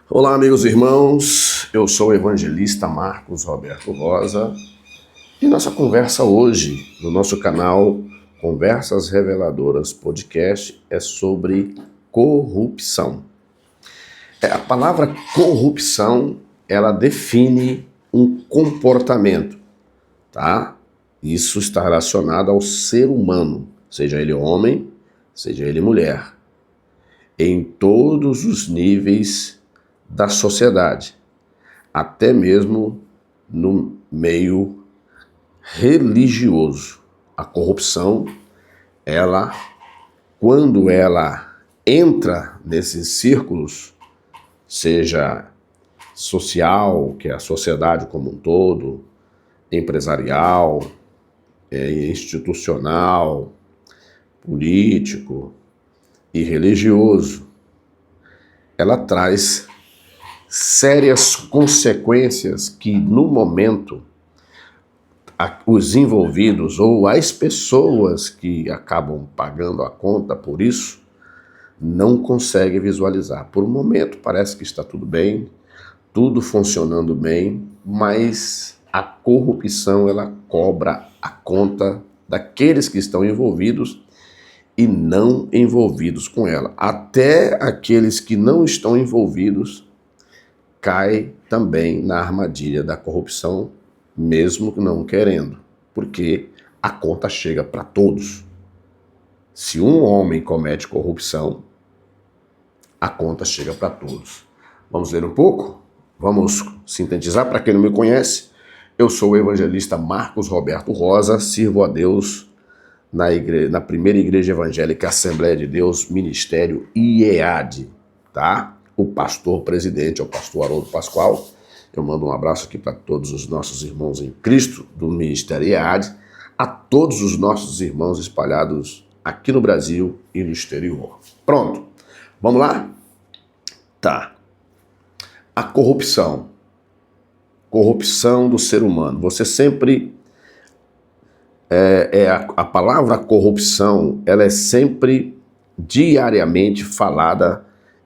Olá, amigos e irmãos, eu sou o evangelista Marcos Roberto Rosa e nossa conversa hoje no nosso canal Conversas Reveladoras Podcast é sobre corrupção. A palavra corrupção, ela define um comportamento, tá? Isso está relacionado ao ser humano, seja ele homem, seja ele mulher, em todos os níveis da sociedade, até mesmo no meio religioso. A corrupção, quando ela entra nesses círculos, seja social, que é a sociedade como um todo, empresarial, institucional, político e religioso, ela traz sérias consequências que, no momento, os envolvidos ou as pessoas que acabam pagando a conta por isso não conseguem visualizar. Por um momento parece que está tudo bem, tudo funcionando bem, mas a corrupção, ela cobra a conta daqueles que estão envolvidos e não envolvidos com ela. Até aqueles que não estão envolvidos cai também na armadilha da corrupção, mesmo não querendo, porque a conta chega para todos. Se um homem comete corrupção, a conta chega para todos. Vamos ler um pouco? Vamos sintetizar. Para quem não me conhece, eu sou o evangelista Marcos Roberto Rosa, sirvo a Deus na primeira igreja evangélica Assembleia de Deus, Ministério IEAD, tá? O pastor presidente é o pastor Haroldo Pascoal. Eu mando um abraço aqui para todos os nossos irmãos em Cristo do Ministério IEAD, a todos os nossos irmãos espalhados aqui no Brasil e no exterior. Pronto, vamos lá? Tá. A corrupção do ser humano. Você sempre... a palavra corrupção, ela é sempre diariamente falada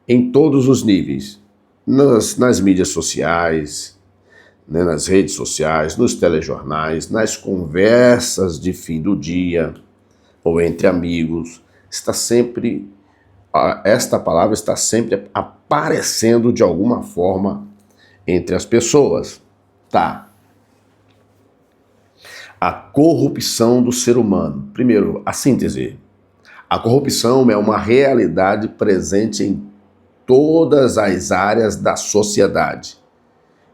em todos os níveis, nas mídias sociais, né, nas redes sociais, nos telejornais, nas conversas de fim do dia ou entre amigos. Esta palavra está sempre aparecendo de alguma forma entre as pessoas. Tá. A corrupção do ser humano. Primeiro, a síntese. A corrupção é uma realidade presente em todas as áreas da sociedade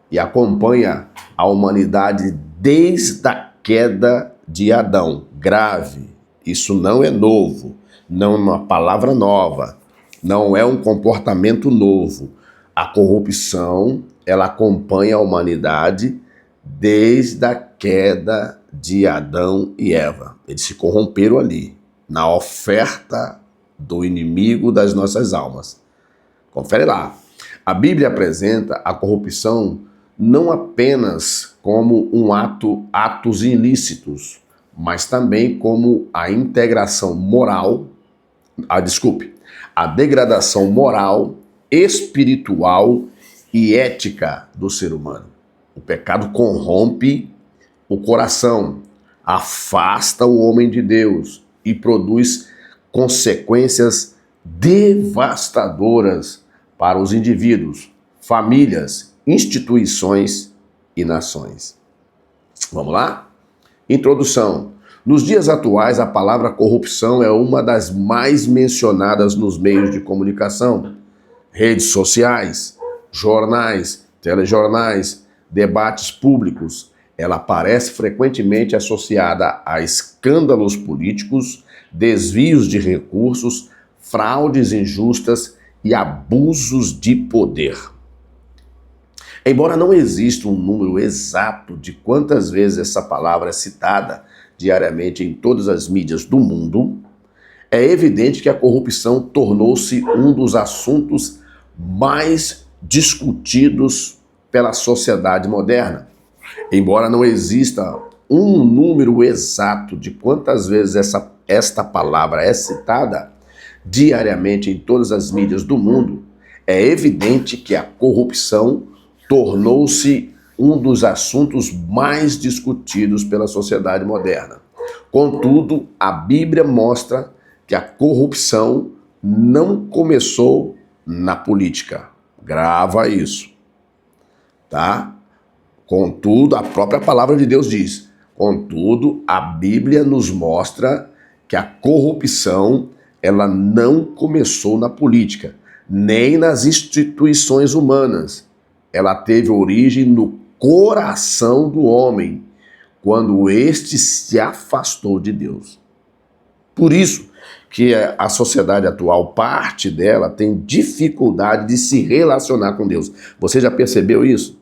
e acompanha a humanidade desde a queda de Adão. Grave. Isso não é novo, não é uma palavra nova, não é um comportamento novo. A corrupção, ela acompanha a humanidade desde a queda de Adão e Eva. Eles se corromperam ali, na oferta do inimigo das nossas almas. Confere lá. A Bíblia apresenta a corrupção não apenas como atos ilícitos, mas também como a degradação moral, espiritual e ética do ser humano. O pecado corrompe o coração, afasta o homem de Deus e produz consequências devastadoras para os indivíduos, famílias, instituições e nações. Vamos lá? Introdução. Nos dias atuais, a palavra corrupção é uma das mais mencionadas nos meios de comunicação, redes sociais, jornais, telejornais, debates públicos. Ela aparece frequentemente associada a escândalos políticos, desvios de recursos, fraudes injustas e abusos de poder. Embora não exista um número exato de quantas vezes essa palavra é citada diariamente em todas as mídias do mundo, é evidente que a corrupção tornou-se um dos assuntos mais discutidos pela sociedade moderna. Embora não exista um número exato de quantas vezes esta palavra é citada diariamente em todas as mídias do mundo, é evidente que a corrupção tornou-se um dos assuntos mais discutidos pela sociedade moderna. Contudo, a Bíblia mostra que a corrupção não começou na política. Grava isso, tá? Contudo, a própria palavra de Deus diz, contudo, a Bíblia nos mostra que a corrupção, ela não começou na política, nem nas instituições humanas. Ela teve origem no coração do homem, quando este se afastou de Deus. Por isso que a sociedade atual, parte dela, tem dificuldade de se relacionar com Deus. Você já percebeu isso?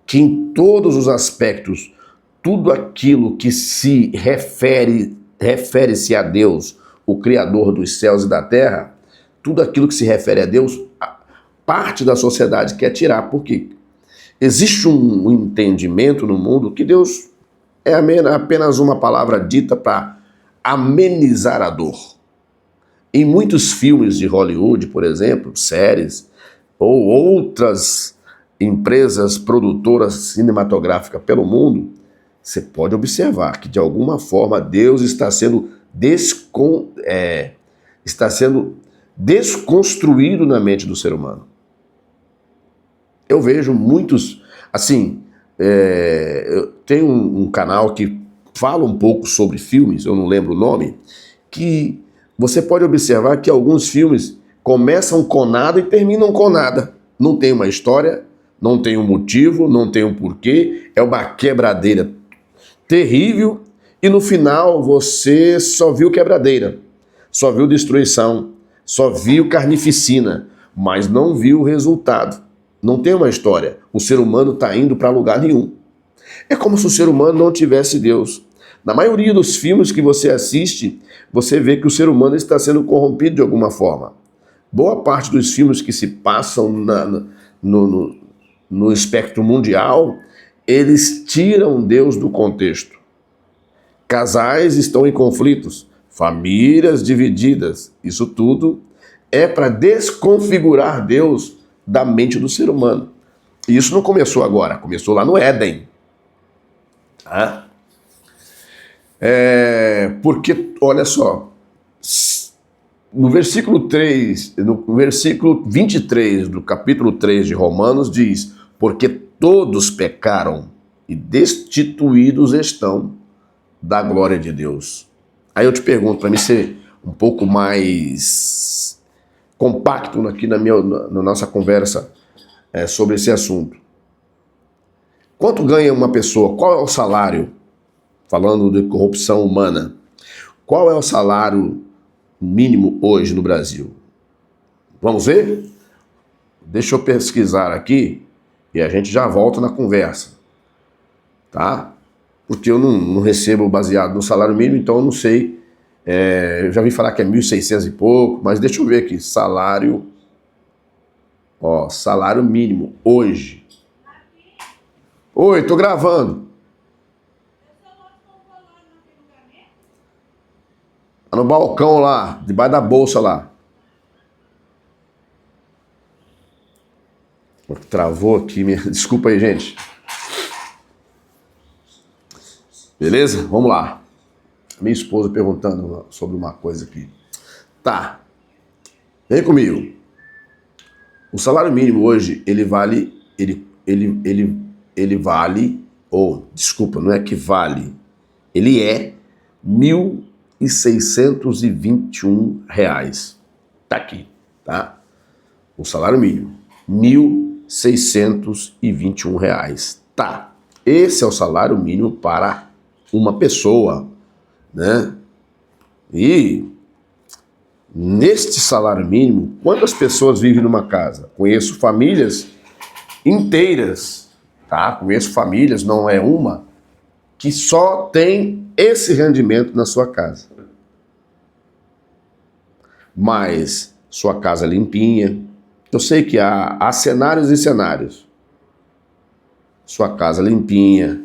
Que em todos os aspectos, tudo aquilo que se refere-se a Deus, o Criador dos céus e da terra, tudo aquilo que se refere a Deus, parte da sociedade quer tirar. Por quê? Existe um entendimento no mundo que Deus é apenas uma palavra dita para amenizar a dor. Em muitos filmes de Hollywood, por exemplo, séries, ou outras empresas produtoras cinematográficas pelo mundo, você pode observar que, de alguma forma, Deus está sendo desconstruído na mente do ser humano. Eu vejo muitos, assim, eu tenho um canal que fala um pouco sobre filmes, eu não lembro o nome, que você pode observar que alguns filmes começam com nada e terminam com nada. Não tem uma história, não tem um motivo, não tem um porquê, é uma quebradeira terrível e no final você só viu quebradeira, só viu destruição, só viu carnificina, mas não viu o resultado. Não tem uma história. O ser humano está indo para lugar nenhum. É como se o ser humano não tivesse Deus. Na maioria dos filmes que você assiste, você vê que o ser humano está sendo corrompido de alguma forma. Boa parte dos filmes que se passam no espectro mundial, eles tiram Deus do contexto. Casais estão em conflitos, famílias divididas. Isso tudo é para desconfigurar Deus da mente do ser humano. E isso não começou agora, começou lá no Éden. Tá? Porque, olha só, no versículo 23 do capítulo 3 de Romanos diz, porque todos pecaram e destituídos estão da glória de Deus. Aí eu te pergunto, para mim ser um pouco mais compacto aqui na nossa conversa sobre esse assunto. Quanto ganha uma pessoa? Qual é o salário? Falando de corrupção humana. Qual é o salário mínimo hoje no Brasil? Vamos ver? Deixa eu pesquisar aqui e a gente já volta na conversa. Tá? Porque eu não recebo baseado no salário mínimo, então eu não sei. Eu já ouvi falar que é 1.600 e pouco, mas deixa eu ver aqui. Salário mínimo hoje. Oi, tô gravando. Tá no balcão lá, debaixo da bolsa lá. Travou aqui, desculpa aí, gente. Beleza? Vamos lá. Minha esposa perguntando sobre uma coisa aqui. Tá. Vem comigo. O salário mínimo hoje, ele vale, não é que vale, ele é R$1.621. Tá aqui, tá? O salário mínimo, R$1.621. Tá. Esse é o salário mínimo para uma pessoa, né? E neste salário mínimo, quantas pessoas vivem numa casa? Conheço famílias inteiras, tá? Conheço famílias, não é uma, que só tem esse rendimento na sua casa. Mas sua casa limpinha. Eu sei que há cenários e cenários. Sua casa limpinha,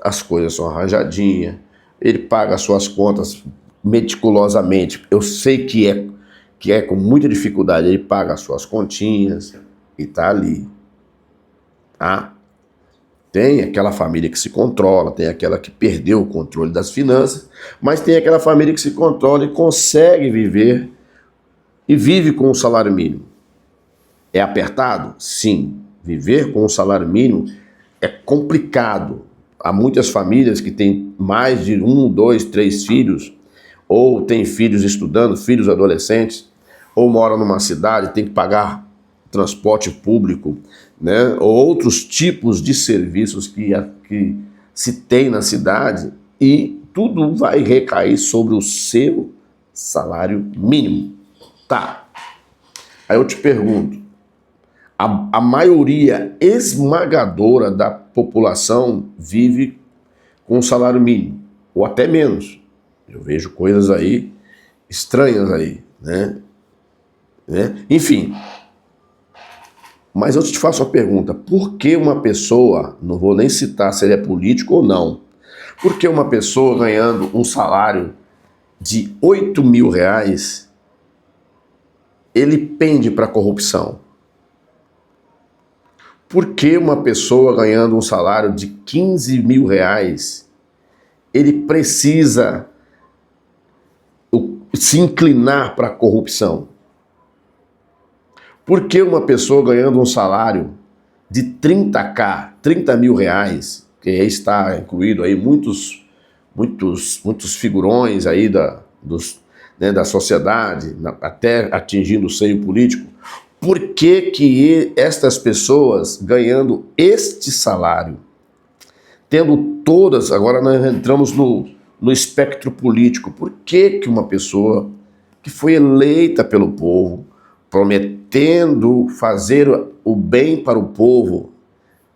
as coisas são arranjadinhas, ele paga as suas contas meticulosamente. Eu sei que que é com muita dificuldade, ele paga as suas continhas e tá ali. Tá? Tem aquela família que se controla, tem aquela que perdeu o controle das finanças, mas tem aquela família que se controla e consegue viver e vive com o salário mínimo. É apertado? Sim. Viver com o salário mínimo é complicado. Há muitas famílias que têm mais de 1, 2, 3 filhos, ou têm filhos estudando, filhos adolescentes, ou moram numa cidade, tem que pagar transporte público, né? Ou outros tipos de serviços que se tem na cidade, e tudo vai recair sobre o seu salário mínimo. Tá. Aí eu te pergunto, a maioria esmagadora da população vive com um salário mínimo, ou até menos. Eu vejo coisas aí estranhas aí, né? Enfim. Mas eu te faço a pergunta, por que uma pessoa, não vou nem citar se ele é político ou não, por que uma pessoa ganhando um salário de 8 mil reais, ele pende para a corrupção? Por que uma pessoa ganhando um salário de 15 mil reais, ele precisa se inclinar para a corrupção? Por que uma pessoa ganhando um salário de 30 mil reais, que está incluído aí muitos figurões aí da sociedade, até atingindo o seio político, por que estas pessoas ganhando este salário, tendo todas, agora nós entramos no espectro político, por que uma pessoa que foi eleita pelo povo, prometendo fazer o bem para o povo,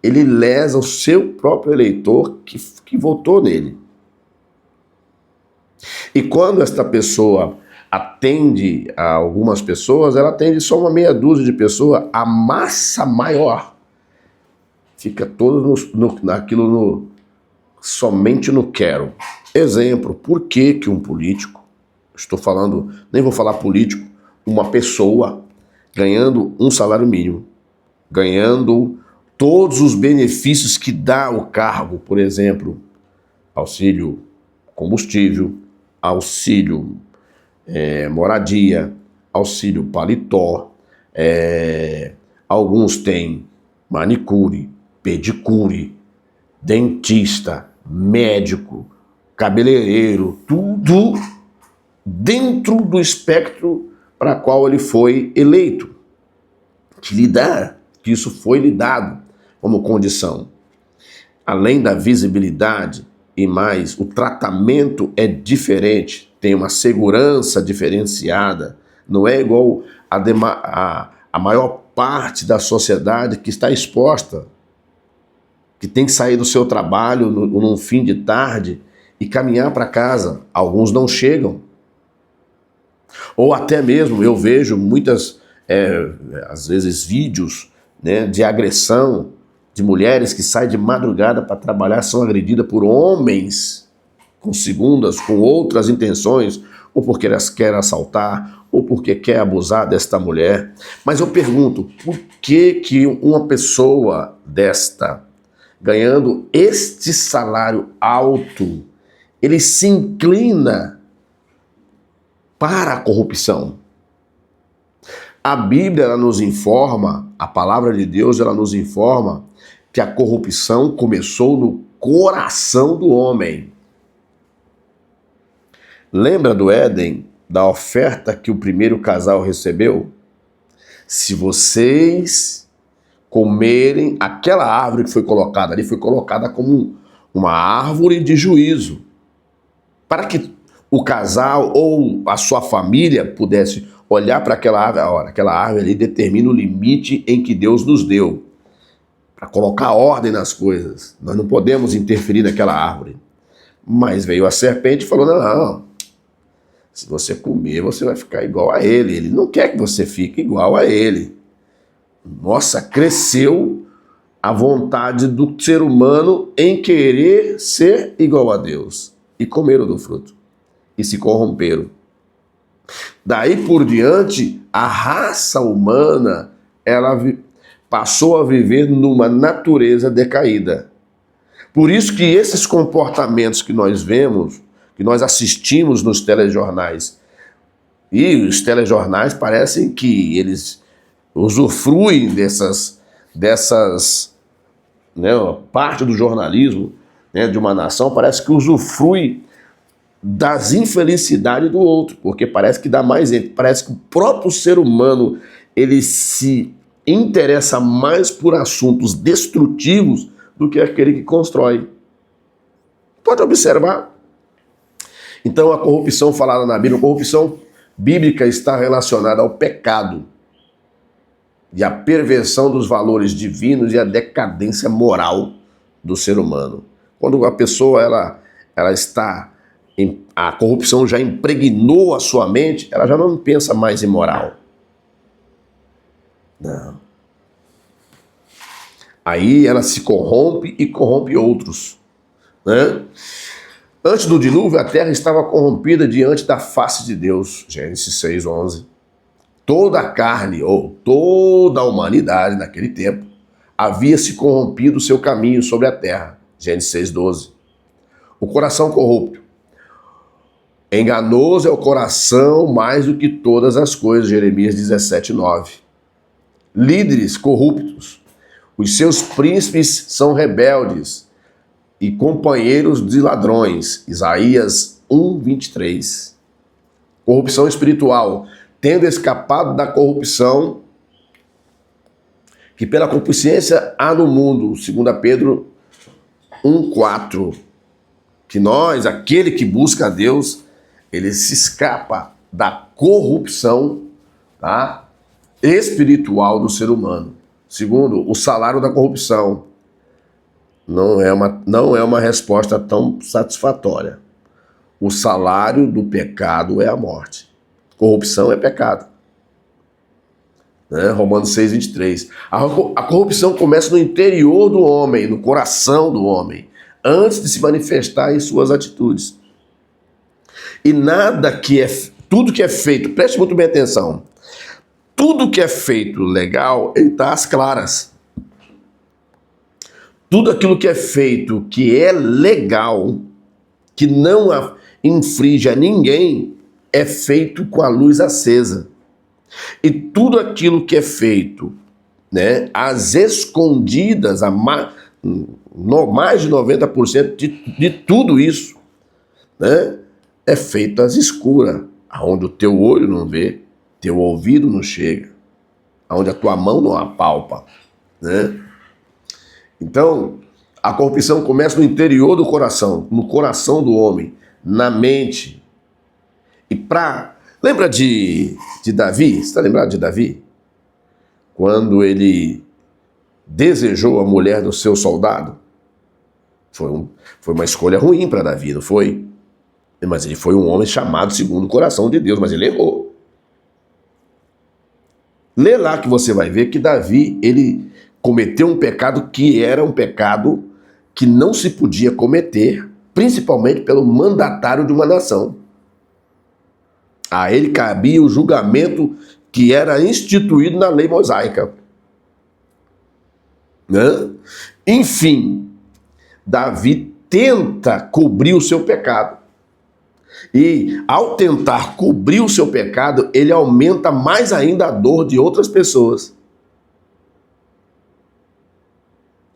ele lesa o seu próprio eleitor que votou nele? E quando esta pessoa atende a algumas pessoas, ela atende só uma meia dúzia de pessoas, a massa maior fica todo somente no quero. Exemplo, por que um político, estou falando, nem vou falar político, uma pessoa ganhando um salário mínimo, ganhando todos os benefícios que dá o cargo, por exemplo, auxílio combustível, auxílio moradia, auxílio paletó, alguns têm manicure, pedicure, dentista, médico, cabeleireiro, tudo dentro do espectro para qual ele foi eleito, que isso foi lhe dado como condição. Além da visibilidade e mais, o tratamento é diferente, tem uma segurança diferenciada, não é igual a maior parte da sociedade que está exposta, que tem que sair do seu trabalho num fim de tarde e caminhar para casa. Alguns não chegam. Ou até mesmo eu vejo muitas, às vezes, vídeos, né, de agressão de mulheres que saem de madrugada para trabalhar, são agredidas por homens com outras intenções, ou porque elas querem assaltar, ou porque quer abusar desta mulher. Mas eu pergunto, por que uma pessoa desta, ganhando este salário alto, ele se inclina para a corrupção? A Bíblia, ela nos informa, a palavra de Deus, ela nos informa que a corrupção começou no coração do homem. Lembra do Éden, da oferta que o primeiro casal recebeu? Se vocês comerem aquela árvore que foi colocada ali, foi colocada como uma árvore de juízo, para que o casal ou a sua família pudesse olhar para aquela árvore. Olha, aquela árvore ali determina o limite em que Deus nos deu, para colocar ordem nas coisas. Nós não podemos interferir naquela árvore. Mas veio a serpente e falou, não, se você comer, você vai ficar igual a ele. Ele não quer que você fique igual a ele. Nossa, cresceu a vontade do ser humano em querer ser igual a Deus. E comeram do fruto. E se corromperam. Daí por diante, a raça humana, ela passou a viver numa natureza decaída. Por isso que esses comportamentos que nós vemos, que nós assistimos nos telejornais, e os telejornais parecem que eles usufruem dessas né, parte do jornalismo, né, de uma nação, parece que usufrui das infelicidades do outro, porque parece que dá mais, parece que o próprio ser humano ele se interessa mais por assuntos destrutivos do que aquele que constrói. Pode observar. Então a corrupção falada na Bíblia, a corrupção bíblica está relacionada ao pecado e à perversão dos valores divinos e à decadência moral do ser humano. Quando a pessoa ela está a corrupção já impregnou a sua mente, ela já não pensa mais em moral. Não. Aí ela se corrompe e corrompe outros, né? Antes do dilúvio, a terra estava corrompida diante da face de Deus. Gênesis 6:11. Toda a carne, ou toda a humanidade naquele tempo, havia se corrompido o seu caminho sobre a terra. Gênesis 6:12. O coração corrupto. Enganoso é o coração mais do que todas as coisas. Jeremias 17:9. Líderes corruptos. Os seus príncipes são rebeldes e companheiros de ladrões. Isaías 1:23. Corrupção espiritual. Tendo escapado da corrupção que pela concupiscência há no mundo. 2 Pedro 1:4. Que nós, aquele que busca a Deus, ele se escapa da corrupção, tá, espiritual do ser humano. Segundo, o salário da corrupção não é uma resposta tão satisfatória. O salário do pecado é a morte. Corrupção é pecado. Né? Romanos 6:23. A corrupção começa no interior do homem, no coração do homem, antes de se manifestar em suas atitudes. E tudo que é feito, preste muito bem atenção, tudo que é feito legal, ele está às claras. Tudo aquilo que é feito que é legal, que não infringe a ninguém, é feito com a luz acesa. E tudo aquilo que é feito, né, às escondidas, mais de 90% de tudo isso, né, é feito às escuras, aonde o teu olho não vê, teu ouvido não chega, aonde a tua mão não apalpa, né? Então, a corrupção começa no interior do coração, no coração do homem, na mente. Lembra de Davi? Você está lembrado de Davi? Quando ele desejou a mulher do seu soldado? Foi uma escolha ruim para Davi, não foi? Mas ele foi um homem chamado segundo o coração de Deus, mas ele errou. Lê lá que você vai ver que Davi, ele cometeu um pecado que era um pecado que não se podia cometer, principalmente pelo mandatário de uma nação. A ele cabia o julgamento que era instituído na lei mosaica. Né? Enfim, Davi tenta cobrir o seu pecado. E ao tentar cobrir o seu pecado, ele aumenta mais ainda a dor de outras pessoas.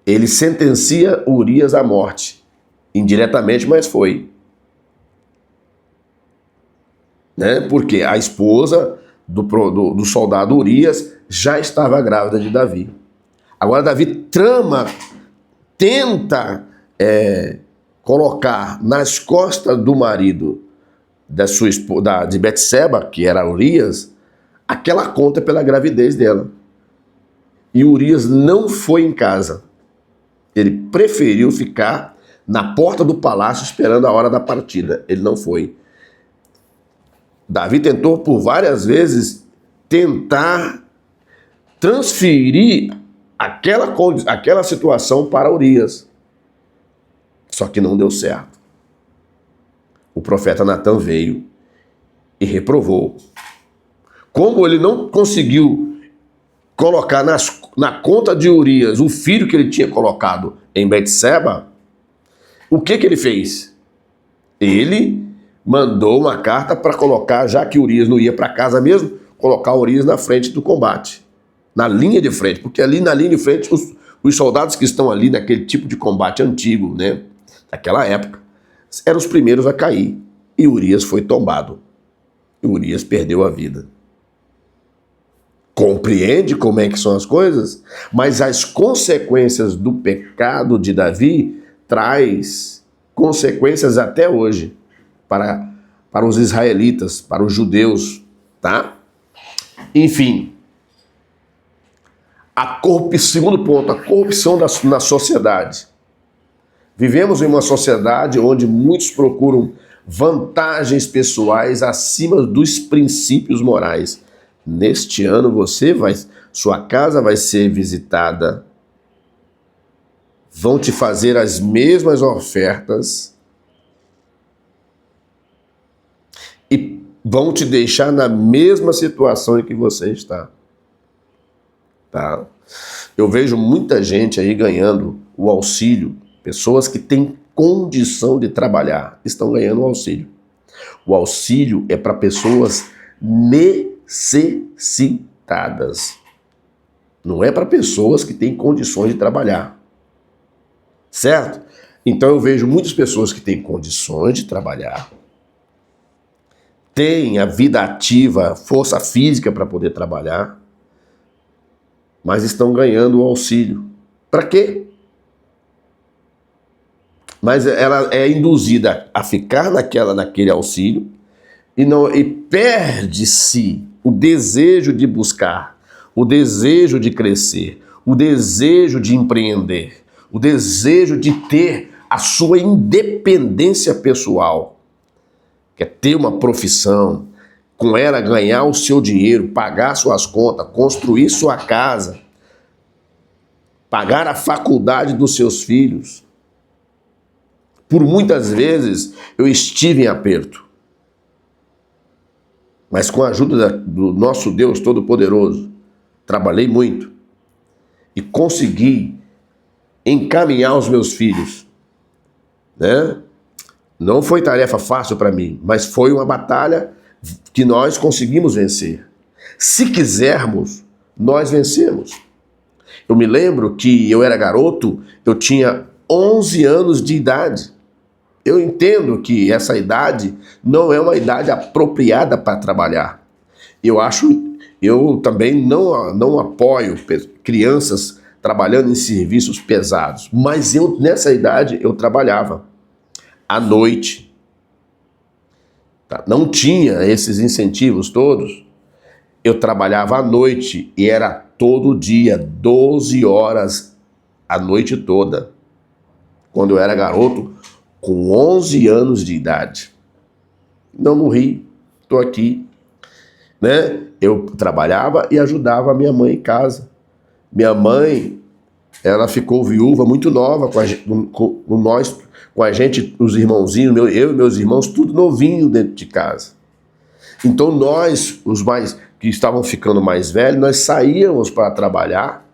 Ele sentencia Urias à morte. Indiretamente, mas foi. Né? Porque a esposa do soldado Urias já estava grávida de Davi. Agora Davi tenta colocar nas costas do marido de Betseba, que era Urias, aquela conta pela gravidez dela. E Urias não foi em casa. Ele preferiu ficar na porta do palácio esperando a hora da partida. Ele não foi. Davi tentou por várias vezes tentar transferir aquela situação para Urias. Só que não deu certo. O profeta Natan veio e reprovou. Como ele não conseguiu colocar na conta de Urias o filho que ele tinha colocado em Betseba, o que ele fez? Ele mandou uma carta para colocar, já que Urias não ia para casa mesmo, colocar Urias na frente do combate, na linha de frente, porque ali na linha de frente, os soldados que estão ali naquele tipo de combate antigo, né, daquela época, eram os primeiros a cair, e Urias foi tombado, e Urias perdeu a vida. Compreende como é que são as coisas? Mas as consequências do pecado de Davi traz consequências até hoje para os israelitas, para os judeus, tá? Enfim, segundo ponto, a corrupção na sociedade. Vivemos em uma sociedade onde muitos procuram vantagens pessoais acima dos princípios morais. Neste ano sua casa vai ser visitada, vão te fazer as mesmas ofertas e vão te deixar na mesma situação em que você está. Tá? Eu vejo muita gente aí ganhando o auxílio, pessoas que têm condição de trabalhar, estão ganhando o auxílio. O auxílio é para pessoas necessitadas. Não é para pessoas que têm condições de trabalhar. Certo? Então eu vejo muitas pessoas que têm condições de trabalhar, têm a vida ativa, força física para poder trabalhar, mas estão ganhando o auxílio. Para quê? Mas ela é induzida a ficar naquele auxílio e perde-se o desejo de buscar, o desejo de crescer, o desejo de empreender, o desejo de ter a sua independência pessoal, que é ter uma profissão, com ela ganhar o seu dinheiro, pagar suas contas, construir sua casa, pagar a faculdade dos seus filhos. Por muitas vezes eu estive em aperto, mas com a ajuda do nosso Deus Todo-Poderoso, trabalhei muito e consegui encaminhar os meus filhos, né? Não foi tarefa fácil para mim, mas foi uma batalha que nós conseguimos vencer. Se quisermos, nós vencemos. Eu me lembro que eu era garoto, eu tinha 11 anos de idade. Eu entendo que essa idade não é uma idade apropriada para trabalhar. Eu também não apoio crianças trabalhando em serviços pesados, mas nessa idade eu trabalhava à noite. Tá? Não tinha esses incentivos todos. Eu trabalhava à noite e era todo dia, 12 horas a noite toda. Quando eu era garoto, com 11 anos de idade. Não morri, estou aqui. Né? Eu trabalhava e ajudava a minha mãe em casa. Minha mãe, ela ficou viúva muito nova com a gente, os irmãozinhos, eu e meus irmãos, tudo novinho dentro de casa. Então nós, os mais que estavam ficando mais velhos, nós saíamos para trabalhar,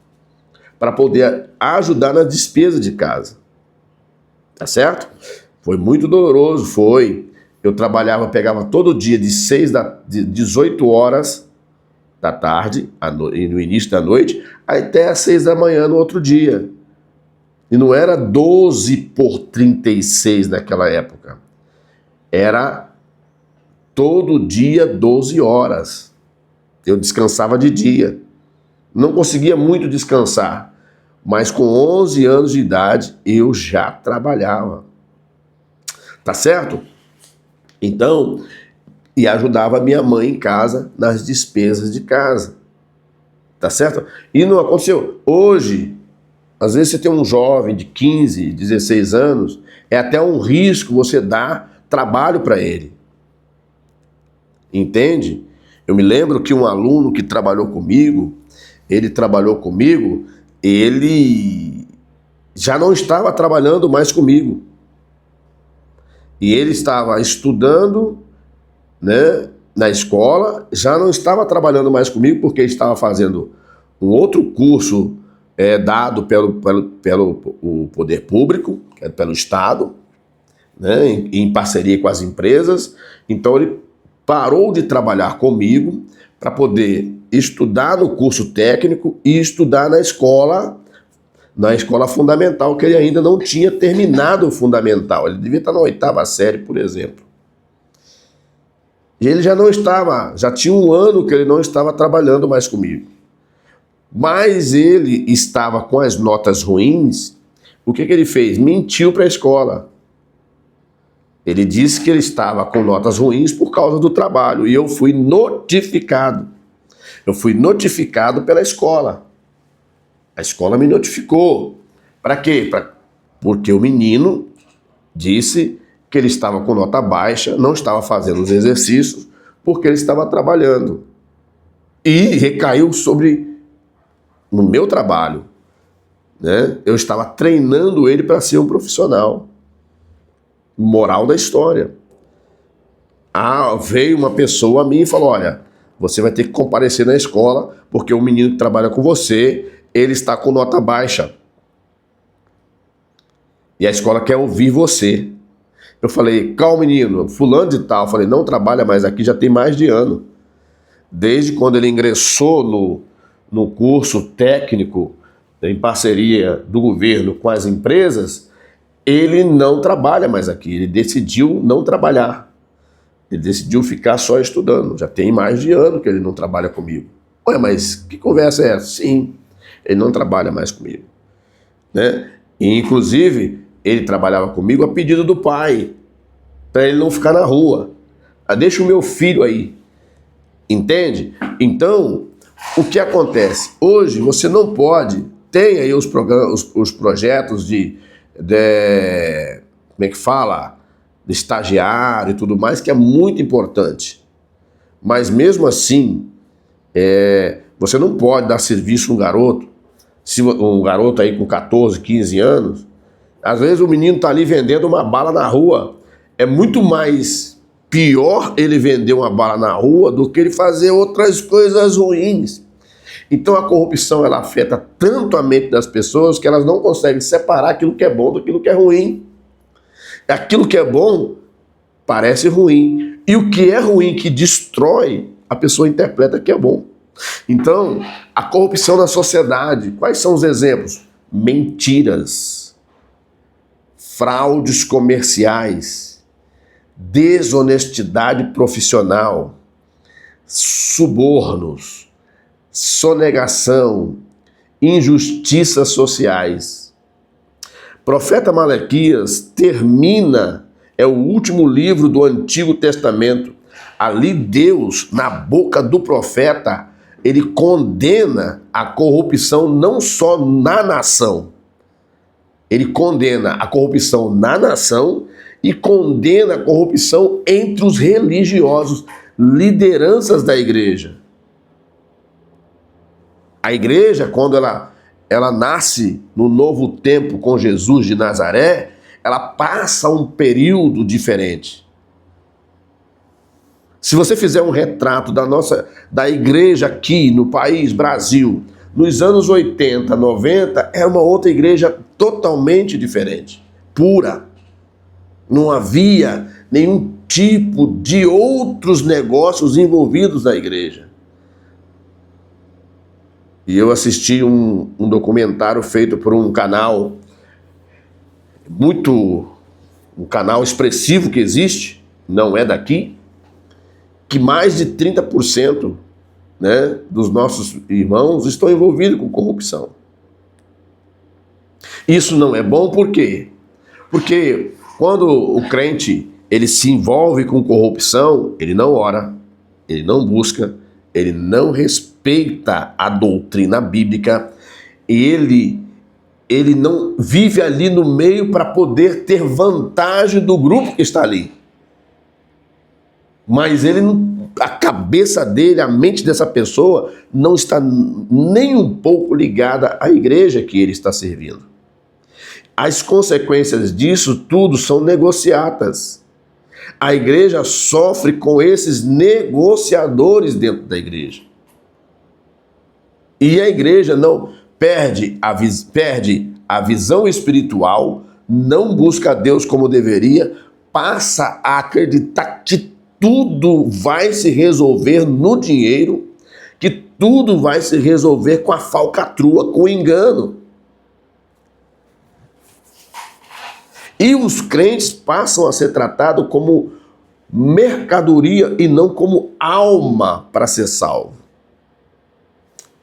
para poder ajudar na despesa de casa. Tá certo? Foi muito doloroso, foi. Eu trabalhava, pegava todo dia de 18 horas da tarde, no início da noite, até às 6 da manhã no outro dia. E não era 12 por 36 naquela época. Era todo dia 12 horas. Eu descansava de dia. Não conseguia muito descansar, mas com 11 anos de idade eu já trabalhava. Tá certo? Então, e ajudava a minha mãe em casa nas despesas de casa. Tá certo? E não aconteceu. Hoje, às vezes você tem um jovem de 15, 16 anos, é até um risco você dar trabalho para ele. Entende? Eu me lembro que um aluno que trabalhou comigo, ele já não estava trabalhando mais comigo. E ele estava estudando, né? na escola, já não estava trabalhando mais comigo porque estava fazendo um outro curso dado pelo o poder público, pelo Estado, né, em parceria com as empresas. Então ele parou de trabalhar comigo para poder estudar no curso técnico e estudar na escola fundamental, que ele ainda não tinha terminado o fundamental. Ele devia estar na 8ª série, por exemplo. E ele já tinha um ano que ele não estava trabalhando mais comigo. Mas ele estava com as notas ruins. O que ele fez? Mentiu para a escola. Ele disse que ele estava com notas ruins por causa do trabalho. E eu fui notificado. Eu fui notificado pela escola. A escola me notificou. Para quê? Porque o menino disse que ele estava com nota baixa, não estava fazendo os exercícios, porque ele estava trabalhando. E recaiu no meu trabalho, né? Eu estava treinando ele para ser um profissional. Moral da história. Veio uma pessoa a mim e falou: olha, você vai ter que comparecer na escola, porque o menino que trabalha com você, ele está com nota baixa. E a escola quer ouvir você. Eu falei: calma, menino, fulano de tal. Eu falei: não trabalha mais aqui, já tem mais de ano. Desde quando ele ingressou no curso técnico em parceria do governo com as empresas, ele não trabalha mais aqui. Ele decidiu não trabalhar. Ele decidiu ficar só estudando. Já tem mais de ano que ele não trabalha comigo. Ué, mas que conversa é essa? Sim, ele não trabalha mais comigo, né? E, inclusive, ele trabalhava comigo a pedido do pai, para ele não ficar na rua. Deixa o meu filho aí. Entende? Então, o que acontece? Hoje você não pode, tem aí os projetos de como é que fala? De estagiário e tudo mais, que é muito importante. Mas mesmo assim, você não pode dar serviço a um garoto, se um garoto aí com 14, 15 anos, às vezes o menino está ali vendendo uma bala na rua. É muito mais pior ele vender uma bala na rua do que ele fazer outras coisas ruins. Então a corrupção, ela afeta tanto a mente das pessoas que elas não conseguem separar aquilo que é bom daquilo que é ruim. Aquilo que é bom parece ruim. E o que é ruim, que destrói, a pessoa interpreta que é bom. Então, a corrupção na sociedade, quais são os exemplos? Mentiras, fraudes comerciais, desonestidade profissional, subornos, sonegação, injustiças sociais. Profeta Malaquias termina, é o último livro do Antigo Testamento. Ali Deus, na boca do profeta, ele condena a corrupção não só na nação. Ele condena a corrupção na nação e condena a corrupção entre os religiosos, lideranças da igreja. A igreja, quando ela nasce no novo tempo com Jesus de Nazaré, ela passa um período diferente. Se você fizer um retrato da igreja aqui no país, Brasil, nos anos 80, 90, era uma outra igreja totalmente diferente, pura. Não havia nenhum tipo de outros negócios envolvidos na igreja. E eu assisti um documentário feito por um canal um canal expressivo que existe, não é daqui, que mais de 30%, né, dos nossos irmãos estão envolvidos com corrupção. Isso não é bom, por quê? Porque quando o crente ele se envolve com corrupção, ele não ora, ele não busca, ele não respeita a doutrina bíblica, ele não vive ali no meio para poder ter vantagem do grupo que está ali. Mas a cabeça dele, a mente dessa pessoa não está nem um pouco ligada à igreja que ele está servindo. As consequências disso tudo são negociatas. A igreja sofre com esses negociadores dentro da igreja. E a igreja não perde a visão espiritual, não busca a Deus como deveria, passa a acreditar que tudo vai se resolver no dinheiro, que tudo vai se resolver com a falcatrua, com o engano. E os crentes passam a ser tratados como mercadoria e não como alma para ser salvo.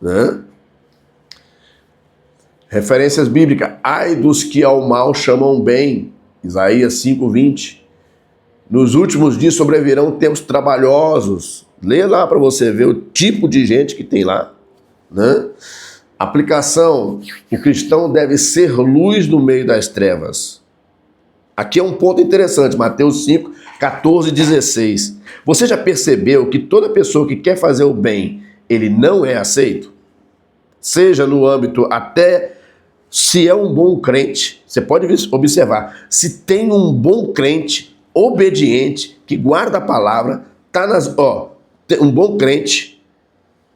Né? Referências bíblicas. Ai dos que ao mal chamam bem. Isaías 5:20. Nos últimos dias sobrevirão tempos trabalhosos. Lê lá para você ver o tipo de gente que tem lá. Né? Aplicação. O cristão deve ser luz no meio das trevas. Aqui é um ponto interessante, Mateus 5, 14 e 16. Você já percebeu que toda pessoa que quer fazer o bem, ele não é aceito? Seja no âmbito até se é um bom crente, você pode observar, se tem um bom crente, obediente, que guarda a palavra, um bom crente,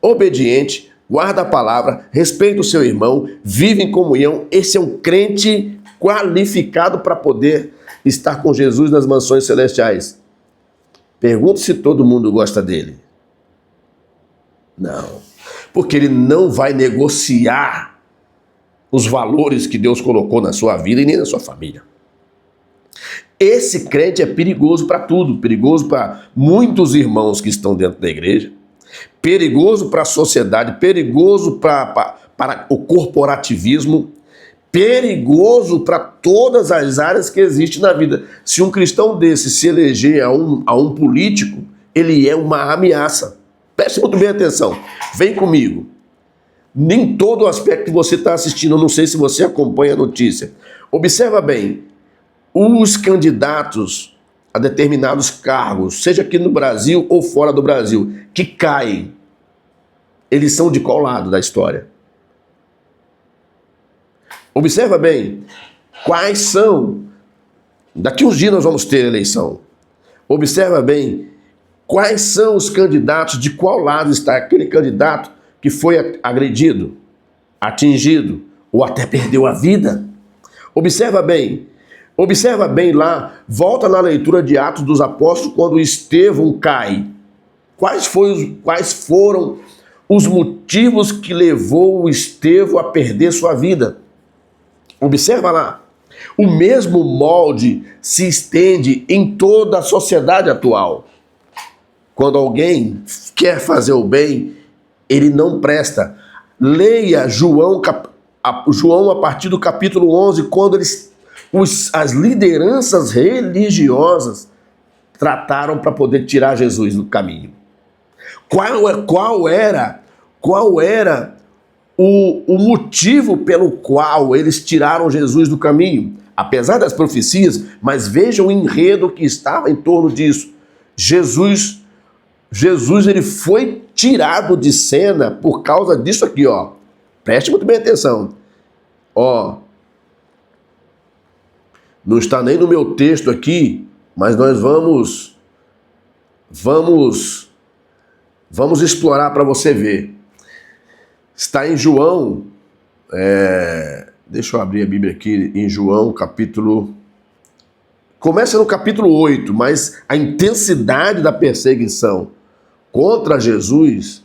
obediente, guarda a palavra, respeita o seu irmão, vive em comunhão, esse é um crente qualificado para poder estar com Jesus nas mansões celestiais. Pergunto se todo mundo gosta dele. Não, porque ele não vai negociar os valores que Deus colocou na sua vida e nem na sua família. Esse crente é perigoso para tudo, perigoso para muitos irmãos que estão dentro da igreja, perigoso para a sociedade, perigoso para o corporativismo, perigoso para todas as áreas que existem na vida. Se um cristão desse se eleger a um político, ele é uma ameaça. Preste muito bem atenção. Vem comigo. Nem todo aspecto que você está assistindo, eu não sei se você acompanha a notícia. Observa bem, os candidatos a determinados cargos, seja aqui no Brasil ou fora do Brasil, que caem, eles são de qual lado da história? Observa bem, quais são, daqui uns dias nós vamos ter eleição, observa bem, quais são os candidatos, de qual lado está aquele candidato que foi agredido, atingido, ou até perdeu a vida. Observa bem lá, volta na leitura de Atos dos Apóstolos, quando Estevão cai. Quais foram os motivos que levou o Estevão a perder sua vida? Observa lá, o mesmo molde se estende em toda a sociedade atual. Quando alguém quer fazer o bem, ele não presta. Leia João a partir do capítulo 11, quando as lideranças religiosas trataram para poder tirar Jesus do caminho. Qual era o motivo pelo qual eles tiraram Jesus do caminho? Apesar das profecias, mas veja o enredo que estava em torno disso. Jesus ele foi tirado de cena por causa disso aqui, ó. Preste muito bem atenção. Ó, não está nem no meu texto aqui, mas nós vamos explorar para você ver. Está em João, deixa eu abrir a Bíblia aqui, em João capítulo... Começa no capítulo 8, mas a intensidade da perseguição contra Jesus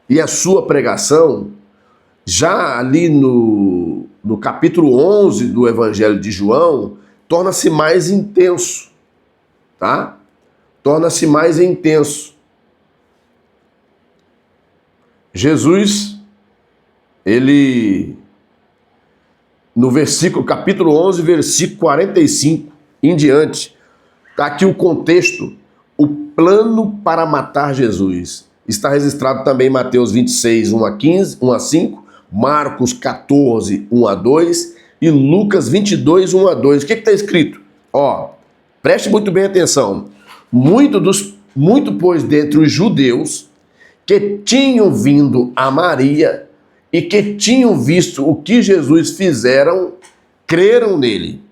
e a sua pregação, já ali no capítulo 11 do Evangelho de João, torna-se mais intenso, tá? Torna-se mais intenso. Jesus, ele, no capítulo 11, versículo 45 em diante, está aqui o contexto, o plano para matar Jesus. Está registrado também em Mateus 26, 1 a 5, Marcos 14, 1 a 2 e Lucas 22, 1 a 2. O que está escrito? Ó, preste muito bem atenção. Muito, pois, dentre os judeus que tinham vindo a Maria e que tinham visto o que Jesus fizeram, creram nele.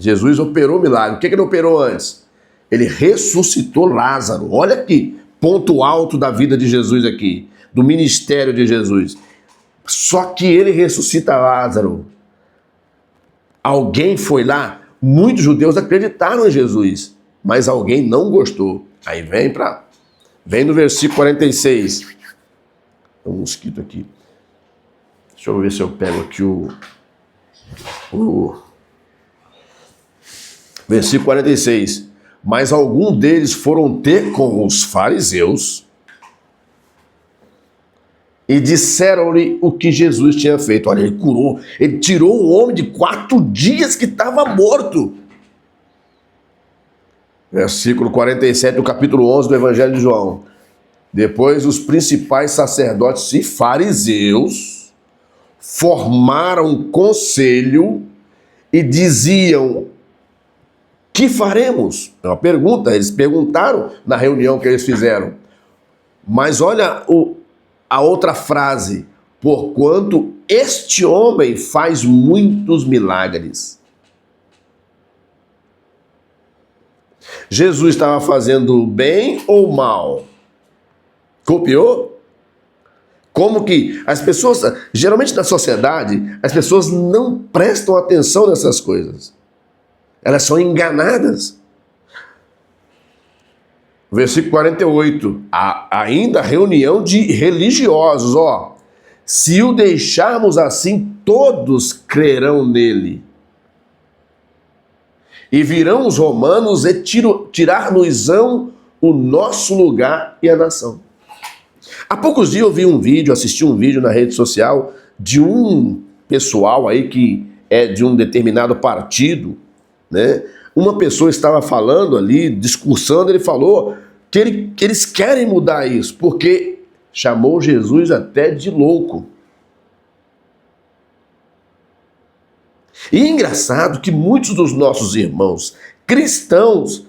Jesus operou milagre. O que ele operou antes? Ele ressuscitou Lázaro. Olha que ponto alto da vida de Jesus aqui, do ministério de Jesus. Só que ele ressuscita Lázaro. Alguém foi lá, muitos judeus acreditaram em Jesus, mas alguém não gostou. Aí vem no versículo 46. Tem um mosquito aqui. Deixa eu ver se eu pego aqui o versículo 46. Mas algum deles foram ter com os fariseus e disseram-lhe o que Jesus tinha feito. Olha, ele curou, ele tirou um homem de 4 dias que estava morto. Versículo 47 do capítulo 11 do Evangelho de João. Depois os principais sacerdotes e fariseus formaram um conselho e diziam: que faremos? É uma pergunta, eles perguntaram na reunião que eles fizeram. Mas olha a outra frase: porquanto este homem faz muitos milagres. Jesus estava fazendo bem ou mal? Copiou? Como que as pessoas, geralmente na sociedade, as pessoas não prestam atenção nessas coisas. Elas são enganadas. Versículo 48. Ainda reunião de religiosos. Se o deixarmos assim, todos crerão nele. E virão os romanos e tirar-nos-ão o nosso lugar e a nação. Há poucos dias eu vi assisti um vídeo na rede social de um pessoal aí que é de um determinado partido, né? Uma pessoa estava falando ali, discursando, ele falou que eles querem mudar isso, porque chamou Jesus até de louco. E é engraçado que muitos dos nossos irmãos cristãos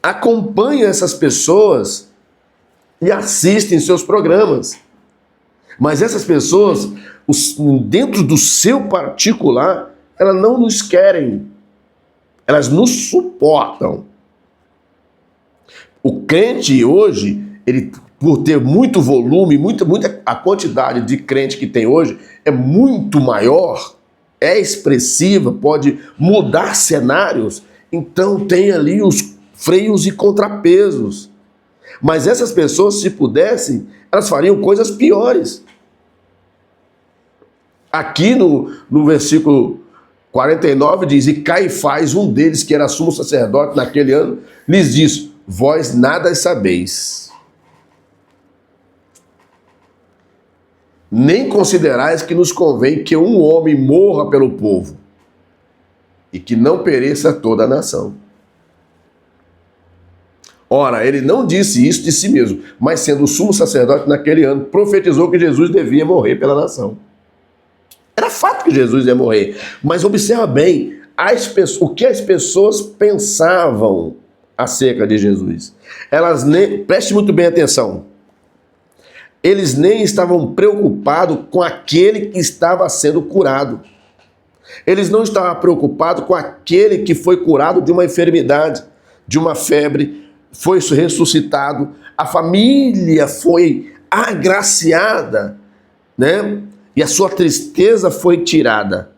acompanham essas pessoas e assistem seus programas. Mas essas pessoas, dentro do seu particular, elas não nos querem. Elas nos suportam. O crente hoje, ele, por ter muito volume, a quantidade de crente que tem hoje é muito maior, é expressiva, pode mudar cenários, então tem ali os freios e contrapesos. Mas essas pessoas, se pudessem, elas fariam coisas piores. Aqui no versículo 49 diz: e Caifás, um deles que era sumo sacerdote naquele ano, lhes disse: vós nada sabeis, nem considerais que nos convém que um homem morra pelo povo, e que não pereça toda a nação. Ora, ele não disse isso de si mesmo, mas sendo o sumo sacerdote naquele ano, profetizou que Jesus devia morrer pela nação. Era fato que Jesus ia morrer, mas observa bem o que as pessoas pensavam acerca de Jesus. Preste muito bem atenção, eles nem estavam preocupados com aquele que estava sendo curado. Eles não estavam preocupados com aquele que foi curado de uma enfermidade, de uma febre, foi ressuscitado, a família foi agraciada, né? E a sua tristeza foi tirada.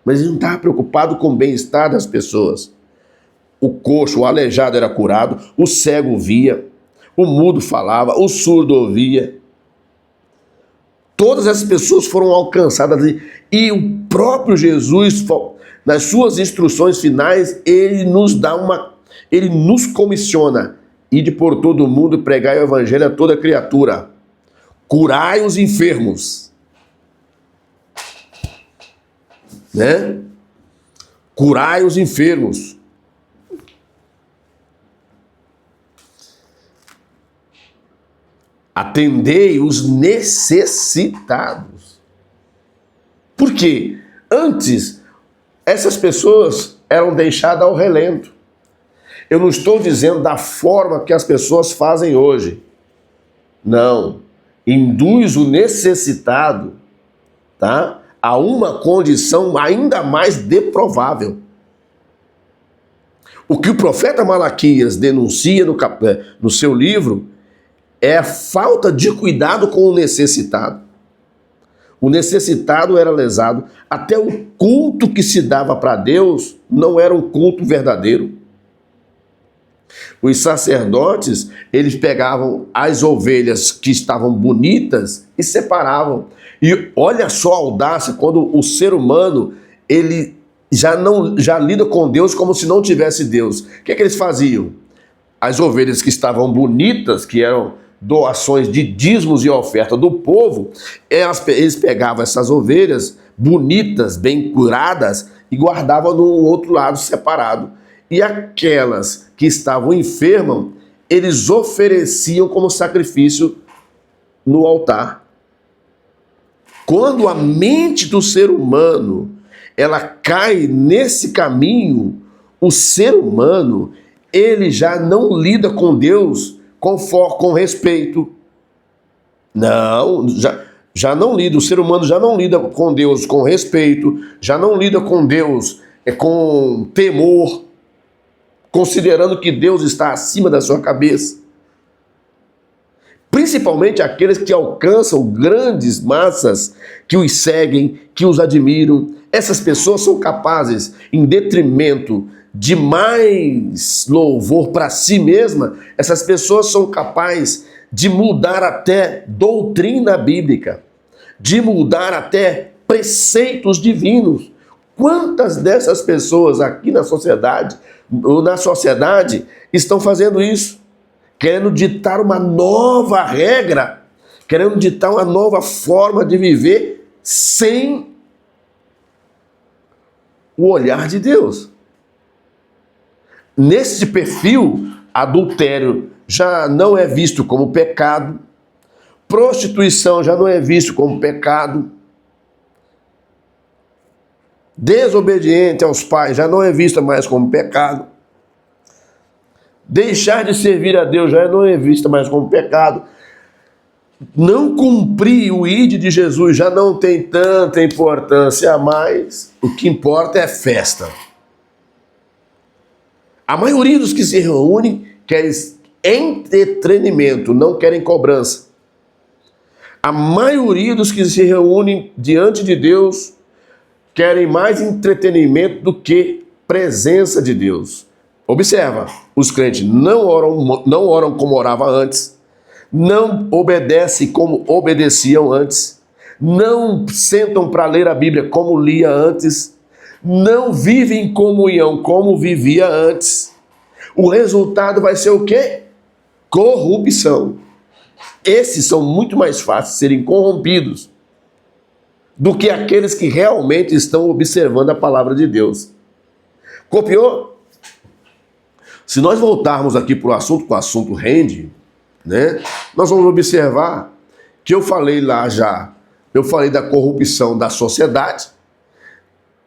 Mas ele não estava preocupado com o bem-estar das pessoas. O coxo, o aleijado era curado, o cego via, o mudo falava, o surdo ouvia. Todas essas pessoas foram alcançadas e o próprio Jesus, nas suas instruções finais, ele nos comissiona: ide por todo o mundo e pregai o evangelho a toda criatura. Curai os enfermos. Né? Curai os enfermos. Atendei os necessitados. Por quê? Antes, essas pessoas eram deixadas ao relento. Eu não estou dizendo da forma que as pessoas fazem hoje. Não. Induz o necessitado, tá, a uma condição ainda mais deprovável. O que o profeta Malaquias denuncia no seu livro é a falta de cuidado com o necessitado. O necessitado era lesado. Até o culto que se dava para Deus não era um culto verdadeiro. Os sacerdotes, eles pegavam as ovelhas que estavam bonitas e separavam. E olha só a audácia, quando o ser humano, ele já lida com Deus como se não tivesse Deus. O que eles faziam? As ovelhas que estavam bonitas, que eram doações de dízimos e oferta do povo, eles pegavam essas ovelhas bonitas, bem curadas, e guardavam no outro lado separado. E aquelas que estavam enfermas, eles ofereciam como sacrifício no altar. Quando a mente do ser humano ela cai nesse caminho, o ser humano ele já não lida com Deus com respeito. Não, já não lida, o ser humano já não lida com Deus com respeito, já não lida com Deus com temor, considerando que Deus está acima da sua cabeça. Principalmente aqueles que alcançam grandes massas, que os seguem, que os admiram. Essas pessoas são capazes, em detrimento de mais louvor para si mesma, essas pessoas são capazes de mudar até doutrina bíblica, de mudar até preceitos divinos. Quantas dessas pessoas aqui na sociedade estão fazendo isso? Querendo ditar uma nova regra, querendo ditar uma nova forma de viver sem o olhar de Deus. Nesse perfil, adultério já não é visto como pecado, prostituição já não é visto como pecado, desobediente aos pais já não é visto mais como pecado, deixar de servir a Deus já não é visto mais como pecado, não cumprir o ID de Jesus já não tem tanta importância mais, o que importa é festa. A maioria dos que se reúnem quer entretenimento, não querem cobrança. A maioria dos que se reúnem diante de Deus querem mais entretenimento do que presença de Deus. Observa, os crentes não oram como oravam antes, não obedecem como obedeciam antes, não sentam para ler a Bíblia como lia antes, não vivem em comunhão como vivia antes. O resultado vai ser o quê? Corrupção. Esses são muito mais fáceis de serem corrompidos do que aqueles que realmente estão observando a palavra de Deus. Copiou? Se nós voltarmos aqui para o assunto, que o assunto rende, né? Nós vamos observar que eu falei lá já, eu falei da corrupção da sociedade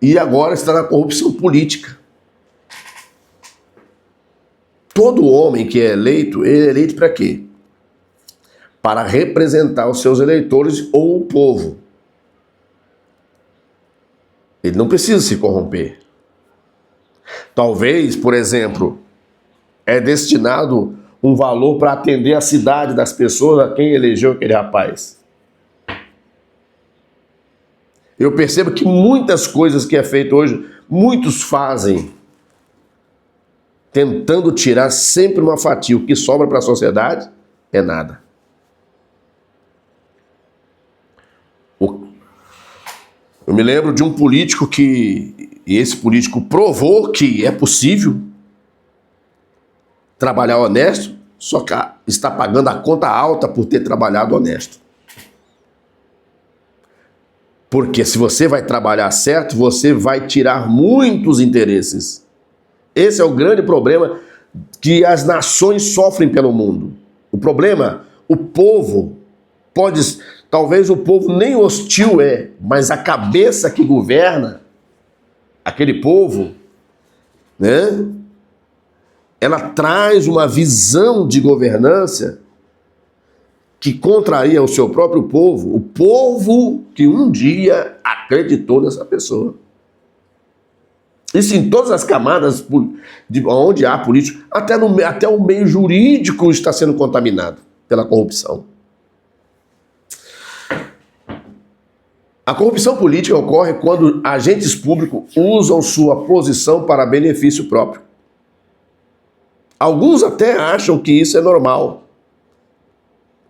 e agora está na corrupção política. Todo homem que é eleito, ele é eleito para quê? Para representar os seus eleitores ou o povo. Ele não precisa se corromper. Talvez, por exemplo, é destinado um valor para atender a cidade das pessoas a quem elegeu aquele rapaz. Eu percebo que muitas coisas que é feito hoje, muitos fazem tentando tirar sempre uma fatia. O que sobra para a sociedade é nada. Eu me lembro de um político e esse político provou que é possível trabalhar honesto, só que está pagando a conta alta por ter trabalhado honesto. Porque se você vai trabalhar certo, você vai tirar muitos interesses. Esse é o grande problema que as nações sofrem pelo mundo. O problema, o povo pode, talvez o povo nem hostil é, mas a cabeça que governa aquele povo, né? Ela traz uma visão de governança que contraria o seu próprio povo, o povo que um dia acreditou nessa pessoa. Isso em todas as camadas onde há político, até o meio jurídico está sendo contaminado pela corrupção. A corrupção política ocorre quando agentes públicos usam sua posição para benefício próprio. Alguns até acham que isso é normal.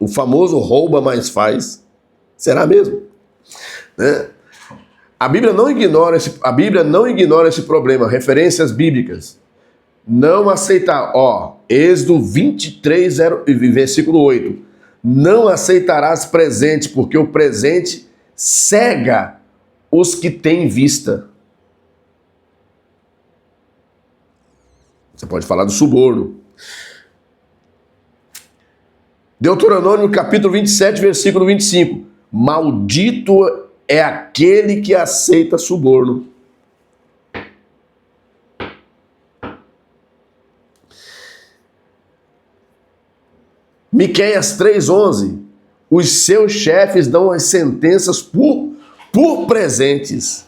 O famoso rouba, mas faz. Será mesmo? Né? A Bíblia não ignora esse problema. Referências bíblicas. Não aceitar. Êxodo 23, versículo 8. Não aceitarás presente, porque o presente cega os que têm vista. Você pode falar do suborno. Deuteronômio capítulo 27, versículo 25. Maldito é aquele que aceita suborno. Miqueias 3:11. Os seus chefes dão as sentenças por presentes.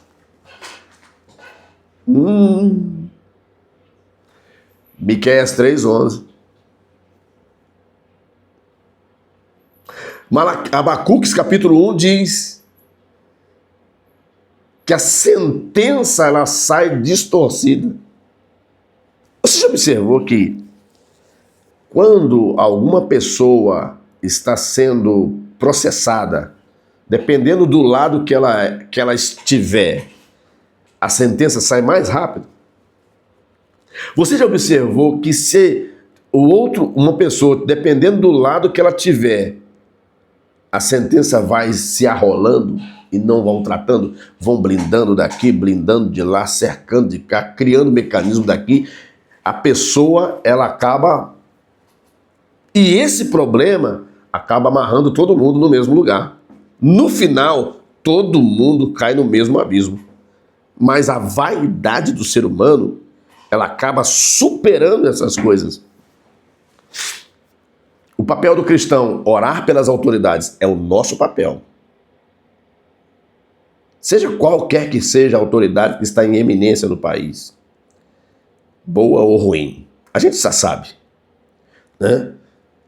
Miqueias 3:11. Abacuques capítulo 1 diz que a sentença ela sai distorcida. Você já observou que quando alguma pessoa está sendo processada, dependendo do lado que ela estiver, a sentença sai mais rápido? Você já observou que se uma pessoa, dependendo do lado que ela tiver, a sentença vai se arrolando e não vão tratando, vão blindando daqui, blindando de lá, cercando de cá, criando mecanismo daqui, a pessoa, ela acaba... E esse problema acaba amarrando todo mundo no mesmo lugar. No final, todo mundo cai no mesmo abismo. Mas a vaidade do ser humano, ela acaba superando essas coisas. O papel do cristão, orar pelas autoridades, é o nosso papel. Seja qualquer que seja a autoridade que está em eminência no país, boa ou ruim, a gente já sabe, né?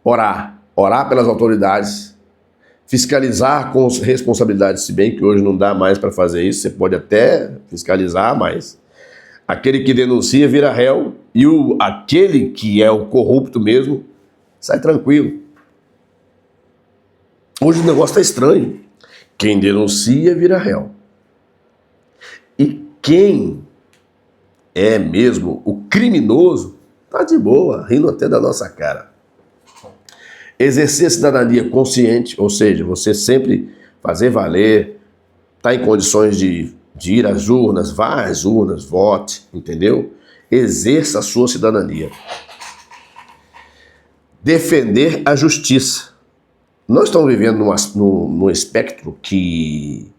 Orar pelas autoridades, fiscalizar com responsabilidade, se bem que hoje não dá mais para fazer isso, você pode até fiscalizar, mas aquele que denuncia vira réu e aquele que é o corrupto mesmo sai tranquilo. Hoje o negócio está estranho. Quem denuncia vira réu. E quem é mesmo o criminoso tá de boa, rindo até da nossa cara. Exercer a cidadania consciente, ou seja, você sempre fazer valer, tá em condições de ir às urnas, vá às urnas, vote, entendeu? Exerça a sua cidadania. Defender a justiça. Nós estamos vivendo num espectro que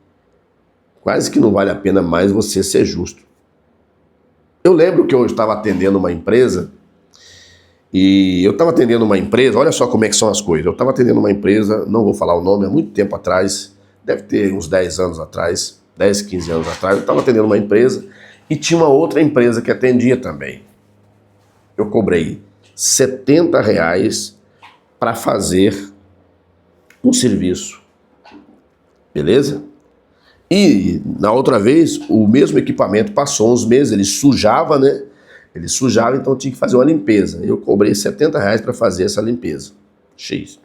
quase que não vale a pena mais você ser justo. Eu lembro que eu estava atendendo uma empresa, olha só como é que são as coisas. Eu estava atendendo uma empresa, não vou falar o nome, há muito tempo atrás, deve ter uns 10 anos atrás, 10, 15 anos atrás, eu estava atendendo uma empresa e tinha uma outra empresa que atendia também. Eu cobrei R$70 para fazer um serviço. Beleza? E na outra vez, o mesmo equipamento passou uns meses, ele sujava, né? Ele sujava, então tinha que fazer uma limpeza. Eu cobrei R$70 para fazer essa limpeza. X.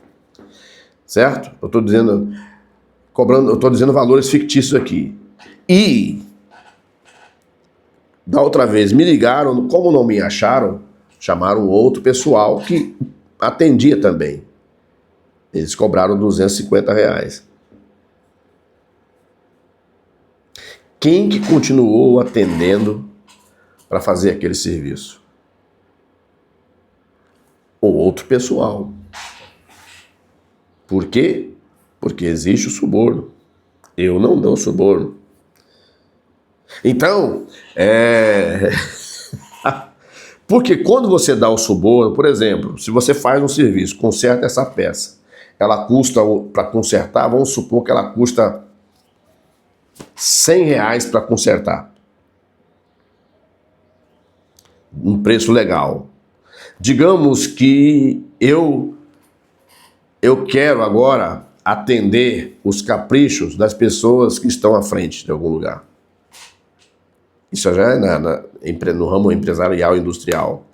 Certo? Eu estou dizendo valores fictícios aqui. E da outra vez me ligaram, como não me acharam, chamaram outro pessoal que atendia também. Eles cobraram R$250. Quem que continuou atendendo para fazer aquele serviço? O outro pessoal. Por quê? Porque existe o suborno. Eu não dou suborno. Então, porque quando você dá o suborno, por exemplo, se você faz um serviço, conserta essa peça, ela custa, para consertar, vamos supor que ela custa R$100 para consertar. um preço legal. Digamos que eu quero agora atender os caprichos das pessoas que estão à frente de algum lugar. Isso já é no ramo empresarial e industrial.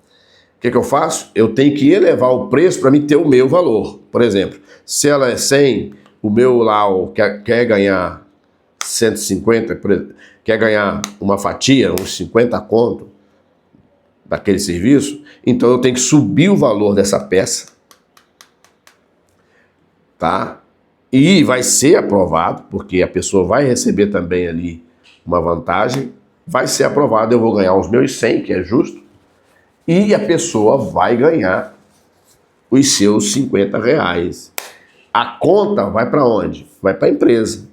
O que eu faço? Eu tenho que elevar o preço para me ter o meu valor. Por exemplo, se ela é 100, o meu lá quer ganhar 150, quer ganhar uma fatia, uns 50 conto daquele serviço, então eu tenho que subir o valor dessa peça, tá? E vai ser aprovado, porque a pessoa vai receber também ali uma vantagem, vai ser aprovado, eu vou ganhar os meus 100, que é justo, e a pessoa vai ganhar os seus 50 reais. A conta vai para onde? Vai para a empresa.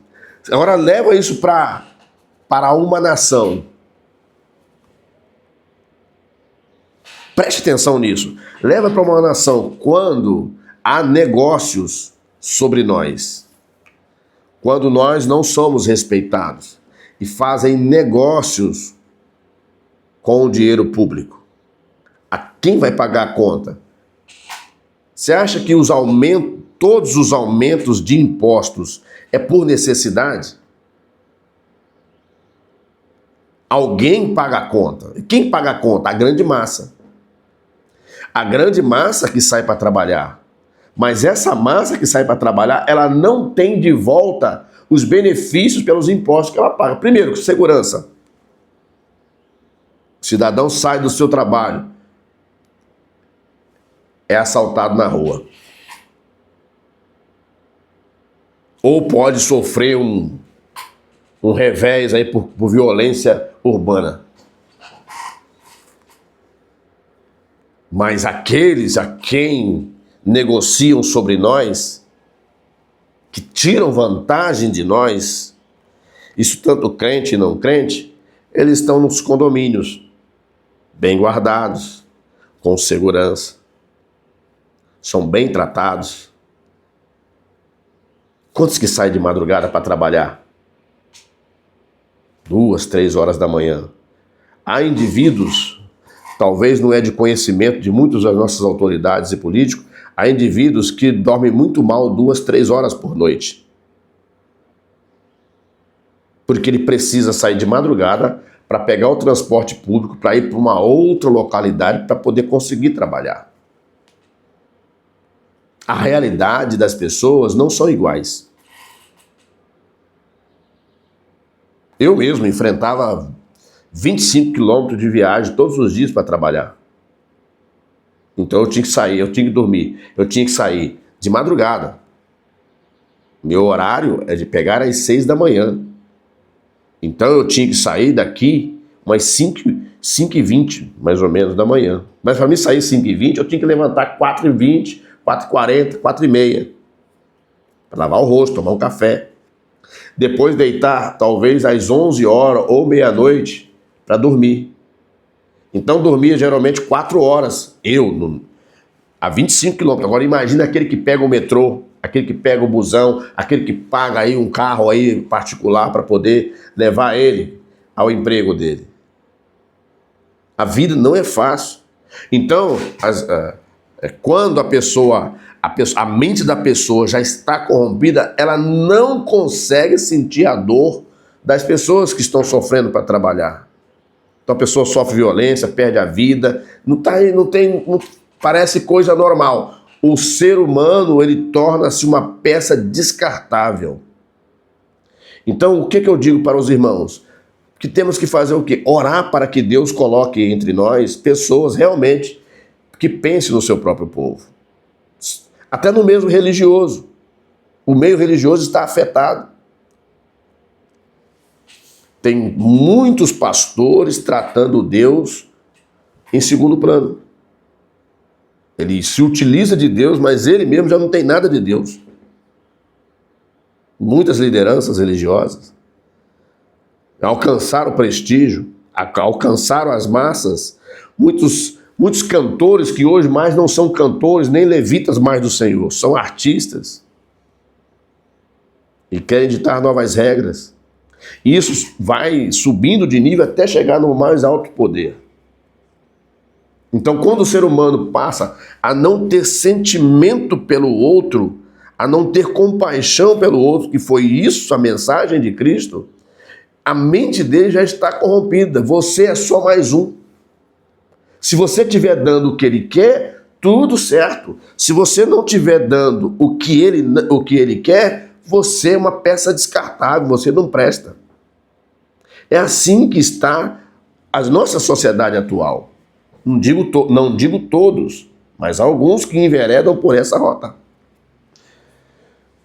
Agora leva isso para uma nação. Preste atenção nisso. Leva para uma nação quando há negócios sobre nós. Quando nós não somos respeitados e fazem negócios com o dinheiro público. A quem vai pagar a conta? Você acha que todos os aumentos de impostos é por necessidade? Alguém paga a conta. E quem paga a conta? A grande massa. A grande massa que sai para trabalhar. Mas essa massa que sai para trabalhar, ela não tem de volta os benefícios pelos impostos que ela paga. Primeiro, segurança. O cidadão sai do seu trabalho, é assaltado na rua. Ou pode sofrer um revés aí por violência urbana. Mas aqueles a quem negociam sobre nós, que tiram vantagem de nós, isso tanto crente e não crente, eles estão nos condomínios, bem guardados, com segurança, são bem tratados. Quantos que saem de madrugada para trabalhar? 2, 3 horas da manhã. Há indivíduos, talvez não é de conhecimento de muitas das nossas autoridades e políticos, há indivíduos que dormem muito mal 2, 3 horas por noite. Porque ele precisa sair de madrugada para pegar o transporte público, para ir para uma outra localidade para poder conseguir trabalhar. A realidade das pessoas não são iguais. Eu mesmo enfrentava 25 quilômetros de viagem todos os dias para trabalhar. Então eu tinha que sair, eu tinha que dormir, eu tinha que sair de madrugada. Meu horário é de pegar às 6 da manhã. Então eu tinha que sair daqui umas 5h20, mais ou menos, da manhã. Mas para mim sair 5h20, eu tinha que levantar 4h20, 4h40, 4h30. Para lavar o rosto, tomar um café. Depois deitar, talvez às 11 horas ou meia-noite, para dormir. Então dormia geralmente 4 horas. A 25 quilômetros. Agora imagina aquele que pega o metrô, aquele que pega o busão, aquele que paga aí um carro aí particular para poder levar ele ao emprego dele. A vida não é fácil. Então, quando a mente da pessoa já está corrompida, ela não consegue sentir a dor das pessoas que estão sofrendo para trabalhar. Então a pessoa sofre violência, perde a vida, não parece coisa normal. O ser humano, ele torna-se uma peça descartável. Então, o que eu digo para os irmãos? Que temos que fazer o quê? Orar para que Deus coloque entre nós pessoas realmente que pensem no seu próprio povo. Até no meio religioso. O meio religioso está afetado. Tem muitos pastores tratando Deus em segundo plano. Ele se utiliza de Deus, mas ele mesmo já não tem nada de Deus. Muitas lideranças religiosas alcançaram prestígio, alcançaram as massas. Muitos cantores que hoje mais não são cantores, nem levitas mais do Senhor, são artistas. E querem ditar novas regras. E isso vai subindo de nível até chegar no mais alto poder. Então, quando o ser humano passa a não ter sentimento pelo outro, a não ter compaixão pelo outro, que foi isso a mensagem de Cristo, a mente dele já está corrompida. Você é só mais um. Se você estiver dando o que ele quer, tudo certo. Se você não estiver dando o que ele quer, você é uma peça descartável, você não presta. É assim que está a nossa sociedade atual. Não digo todos, mas alguns que enveredam por essa rota.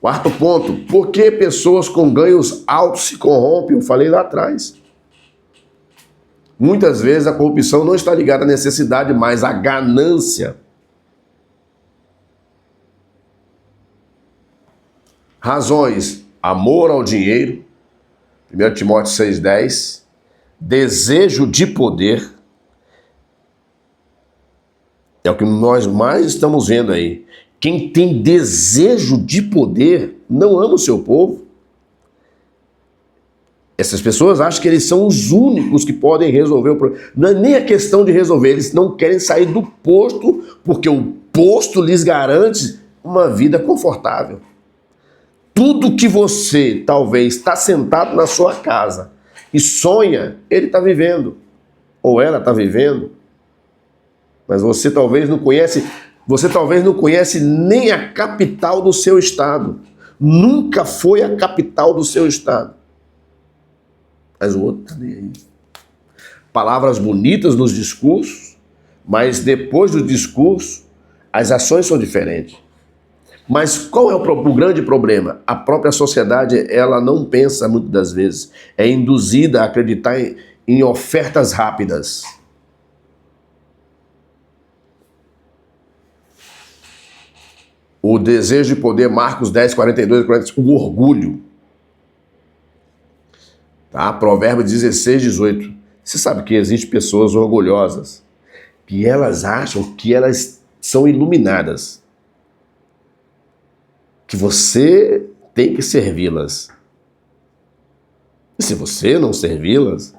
Quarto ponto, por que pessoas com ganhos altos se corrompem? Eu falei lá atrás. Muitas vezes a corrupção não está ligada à necessidade, mas à ganância. Razões: amor ao dinheiro, 1 Timóteo 6,10, desejo de poder, é o que nós mais estamos vendo aí. Quem tem desejo de poder não ama o seu povo. Essas pessoas acham que eles são os únicos que podem resolver o problema. Não é nem a questão de resolver, eles não querem sair do posto, porque o posto lhes garante uma vida confortável. Tudo que você talvez está sentado na sua casa e sonha, ele está vivendo, ou ela está vivendo, mas você talvez não conhece nem a capital do seu estado. Nunca foi a capital do seu estado. Mas o outro está nem aí. Palavras bonitas nos discursos, mas depois do discurso, as ações são diferentes. Mas qual é o grande problema? A própria sociedade, ela não pensa muitas das vezes. É induzida a acreditar em ofertas rápidas. O desejo de poder, Marcos 10, 42 e 45, o orgulho. Tá? Provérbios 16, 18. Você sabe que existem pessoas orgulhosas, que elas acham que elas são iluminadas, que você tem que servi-las. E se você não servi-las,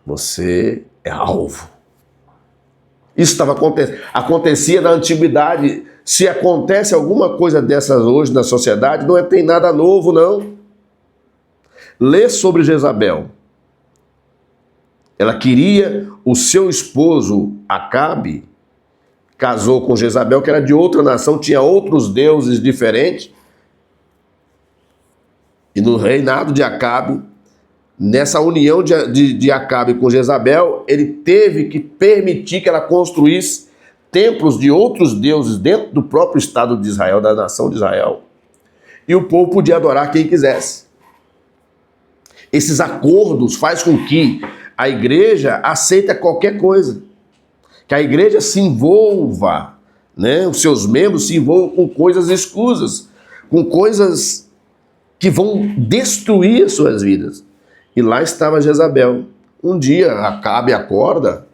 você é alvo. Isso acontecia na antiguidade. Se acontece alguma coisa dessas hoje na sociedade, não tem nada novo, não. Lê sobre Jezabel. Ela queria o seu esposo Acabe, casou com Jezabel, que era de outra nação, tinha outros deuses diferentes. E no reinado de Acabe, nessa união de Acabe com Jezabel, ele teve que permitir que ela construísse templos de outros deuses dentro do próprio Estado de Israel, da nação de Israel. E o povo podia adorar quem quisesse. Esses acordos fazem com que a igreja aceite qualquer coisa. Que a igreja se envolva, né? Os seus membros se envolvam com coisas escusas, com coisas que vão destruir as suas vidas. E lá estava Jezabel. Um dia Acabe acorda,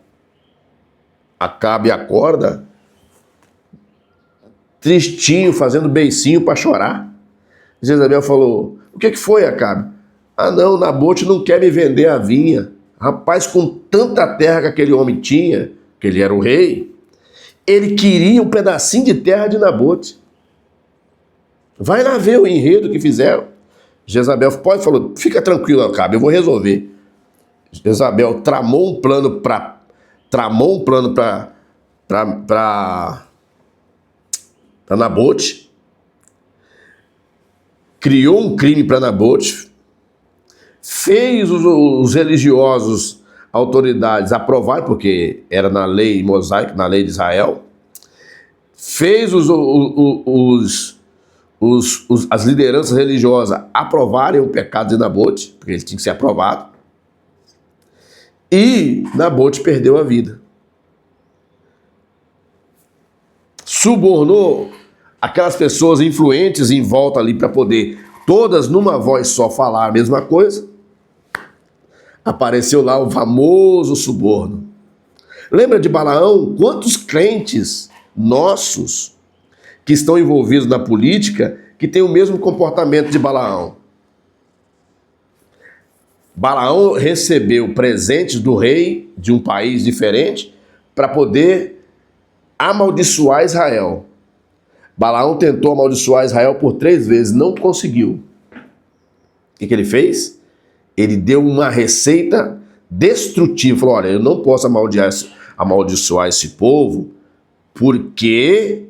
tristinho, fazendo beicinho para chorar. Jezabel falou: o que foi, Acabe? Ah não, Nabote não quer me vender a vinha. Rapaz, com tanta terra que aquele homem tinha, que ele era o rei, ele queria um pedacinho de terra de Nabote. Vai lá ver o enredo que fizeram. Jezabel falou: fica tranquilo, Acabe, eu vou resolver. Jezabel tramou um plano para Nabote, criou um crime para Nabote, fez os religiosos, autoridades aprovarem, porque era na lei mosaica, na lei de Israel, fez as lideranças religiosas aprovarem o pecado de Nabote, porque ele tinha que ser aprovado, e Nabote perdeu a vida. Subornou aquelas pessoas influentes em volta ali para poder, todas numa voz só, falar a mesma coisa. Apareceu lá o famoso suborno. Lembra de Balaão? Quantos crentes nossos que estão envolvidos na política que têm o mesmo comportamento de Balaão? Balaão recebeu presentes do rei de um país diferente para poder amaldiçoar Israel. Balaão tentou amaldiçoar Israel por 3 vezes, não conseguiu. O que ele fez? Ele deu uma receita destrutiva. Falou, olha, eu não posso amaldiçoar esse povo porque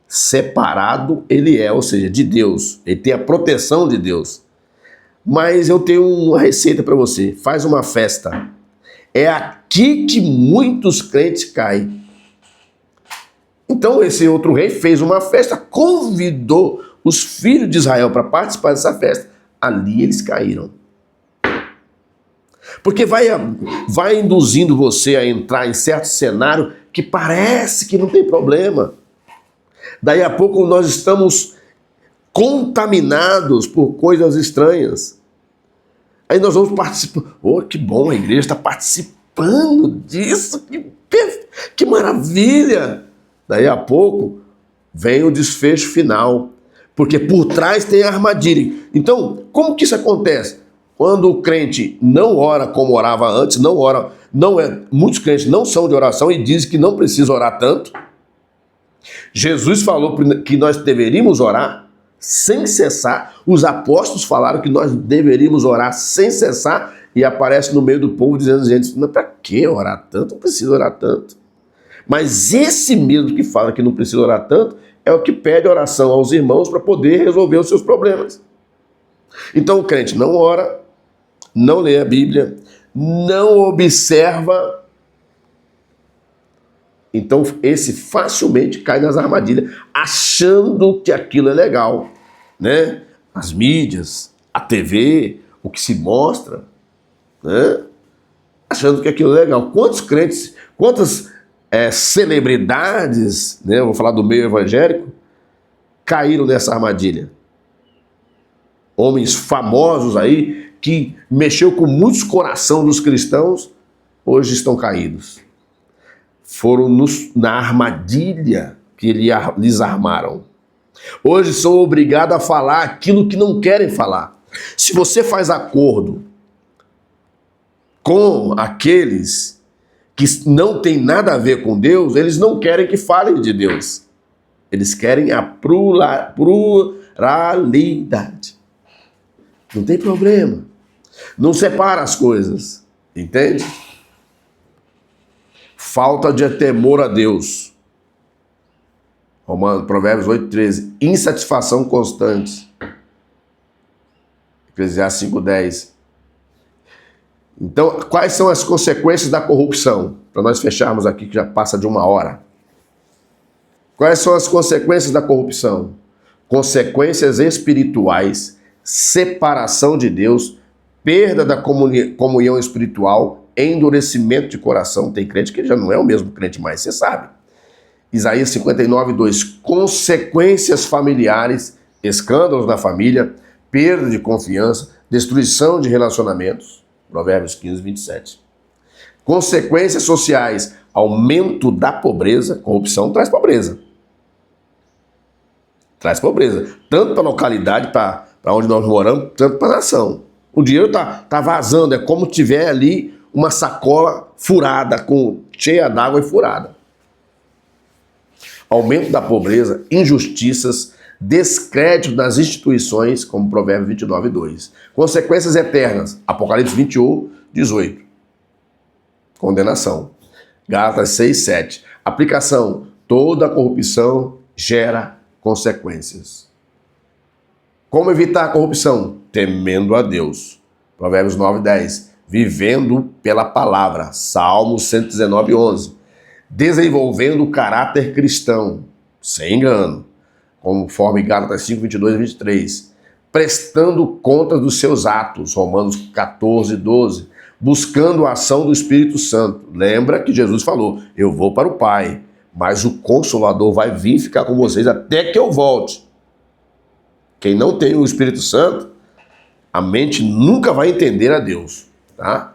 separado ele é, ou seja, de Deus. Ele tem a proteção de Deus. Mas eu tenho uma receita para você. Faz uma festa. É aqui que muitos crentes caem. Então esse outro rei fez uma festa, convidou os filhos de Israel para participar dessa festa. Ali eles caíram. Porque vai induzindo você a entrar em certo cenário que parece que não tem problema. Daí a pouco nós estamos contaminados por coisas estranhas. Aí nós vamos participar. Oh, que bom, a igreja está participando disso. Que maravilha! Daí a pouco vem o desfecho final. Porque por trás tem a armadilha. Então, como que isso acontece? Quando o crente não ora como orava antes, muitos crentes não são de oração e dizem que não precisa orar tanto. Jesus falou que nós deveríamos orar sem cessar. Os apóstolos falaram que nós deveríamos orar sem cessar e aparece no meio do povo dizendo, gente, para que orar tanto? Não precisa orar tanto. Mas esse mesmo que fala que não precisa orar tanto é o que pede oração aos irmãos para poder resolver os seus problemas. Então o crente não ora, não lê a Bíblia, não observa. Então esse facilmente cai nas armadilhas, achando que aquilo é legal, né? As mídias, a TV, o que se mostra, né? Achando que aquilo é legal. Quantos crentes, quantas celebridades, né? Eu vou falar do meio evangélico, caíram nessa armadilha. Homens famosos aí, que mexeu com muitos corações dos cristãos, hoje estão caídos. Foram na armadilha que lhes armaram. Hoje são obrigados a falar aquilo que não querem falar. Se você faz acordo com aqueles que não tem nada a ver com Deus, eles não querem que falem de Deus. Eles querem a pluralidade. Não tem problema. Não separa as coisas. Entende? Falta de temor a Deus. Provérbios 8:13. Insatisfação constante. Eclesiastes 5:10. Então, quais são as consequências da corrupção? Para nós fecharmos aqui, que já passa de 1 hora. Quais são as consequências da corrupção? Consequências espirituais, separação de Deus, perda da comunhão espiritual, endurecimento de coração. Tem crente que já não é o mesmo crente mais, você sabe. Isaías 59:2. Consequências familiares, escândalos na família, perda de confiança, destruição de relacionamentos. Provérbios 15:27. Consequências sociais, aumento da pobreza. Corrupção traz pobreza. Traz pobreza. Tanto para a localidade, para onde nós moramos, tanto para a nação. O dinheiro tá vazando, é como tiver ali uma sacola furada, cheia d'água e furada. Aumento da pobreza, injustiças, descrédito das instituições, como Provérbios 29:2. Consequências eternas, Apocalipse 21:18. Condenação. Gálatas 6:7. Aplicação, toda corrupção gera consequências. Como evitar a corrupção? Temendo a Deus. Provérbios 9:10. Vivendo pela palavra. Salmos 119:11. Desenvolvendo o caráter cristão, sem engano, conforme Gálatas 5:22-23. Prestando conta dos seus atos, Romanos 14:12. Buscando a ação do Espírito Santo. Lembra que Jesus falou, eu vou para o Pai, mas o Consolador vai vir ficar com vocês até que eu volte. Quem não tem o Espírito Santo, a mente nunca vai entender a Deus, tá?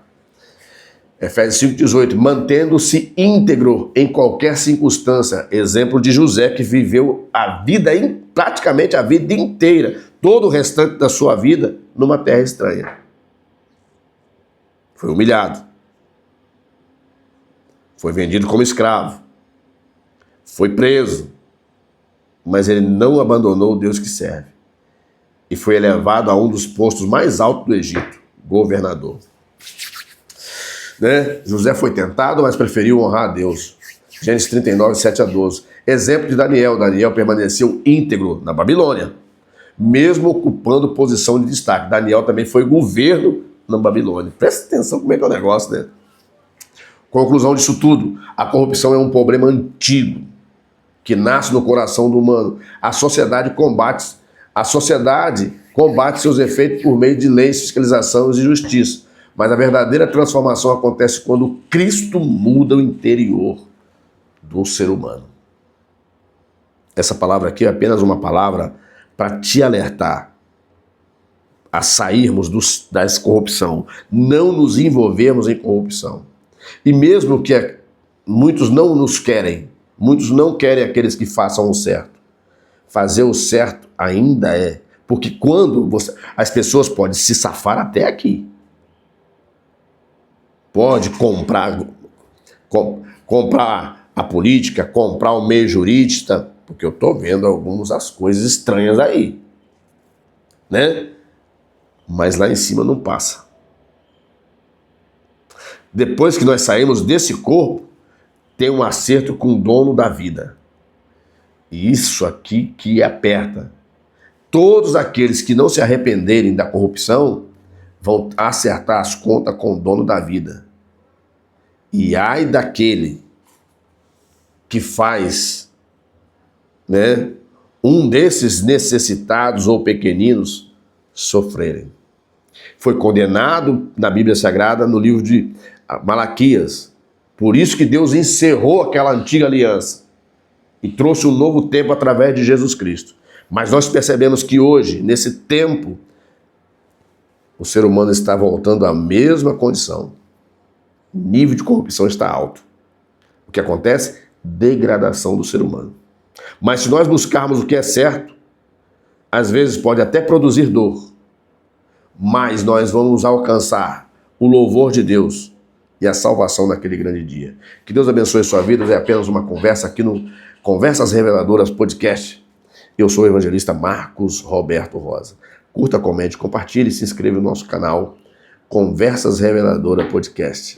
Efésios 5:18, mantendo-se íntegro em qualquer circunstância. Exemplo de José, que viveu praticamente a vida inteira, todo o restante da sua vida, numa terra estranha. Foi humilhado. foi vendido como escravo, foi preso, mas ele não abandonou o Deus que serve e foi elevado a um dos postos mais altos do Egito, governador. Né? José foi tentado, mas preferiu honrar a Deus. Gênesis 39, 7-12. Exemplo de Daniel. Daniel permaneceu íntegro na Babilônia, mesmo ocupando posição de destaque. Daniel também foi governo na Babilônia. Presta atenção como é que é o negócio, né? Conclusão disso tudo: a corrupção é um problema antigo, que nasce no coração do humano. A sociedade combate seus efeitos por meio de leis, fiscalização e justiça. Mas a verdadeira transformação acontece quando Cristo muda o interior do ser humano. Essa palavra aqui é apenas uma palavra para te alertar a sairmos da corrupção, não nos envolvermos em corrupção. E mesmo que muitos não nos querem, muitos não querem aqueles que façam o certo. Fazer o certo ainda é, porque quando as pessoas podem se safar até aqui. Pode comprar a política, comprar o meio jurídico, porque eu estou vendo algumas coisas estranhas aí, né? Mas lá em cima não passa. Depois que nós saímos desse corpo, tem um acerto com o dono da vida. E isso aqui que aperta. Todos aqueles que não se arrependerem da corrupção vão acertar as contas com o dono da vida. E ai daquele que faz, né, um desses necessitados ou pequeninos sofrerem. Foi condenado na Bíblia Sagrada, no livro de Malaquias. Por isso que Deus encerrou aquela antiga aliança e trouxe um novo tempo através de Jesus Cristo. Mas nós percebemos que hoje, nesse tempo, o ser humano está voltando à mesma condição. O nível de corrupção está alto. O que acontece? Degradação do ser humano. Mas se nós buscarmos o que é certo, às vezes pode até produzir dor, mas nós vamos alcançar o louvor de Deus e a salvação naquele grande dia. Que Deus abençoe sua vida. É apenas uma conversa aqui no Conversas Reveladoras Podcast. Eu sou o evangelista Marcos Roberto Rosa. Curta, comente, compartilhe e se inscreva no nosso canal Conversas Reveladoras Podcast.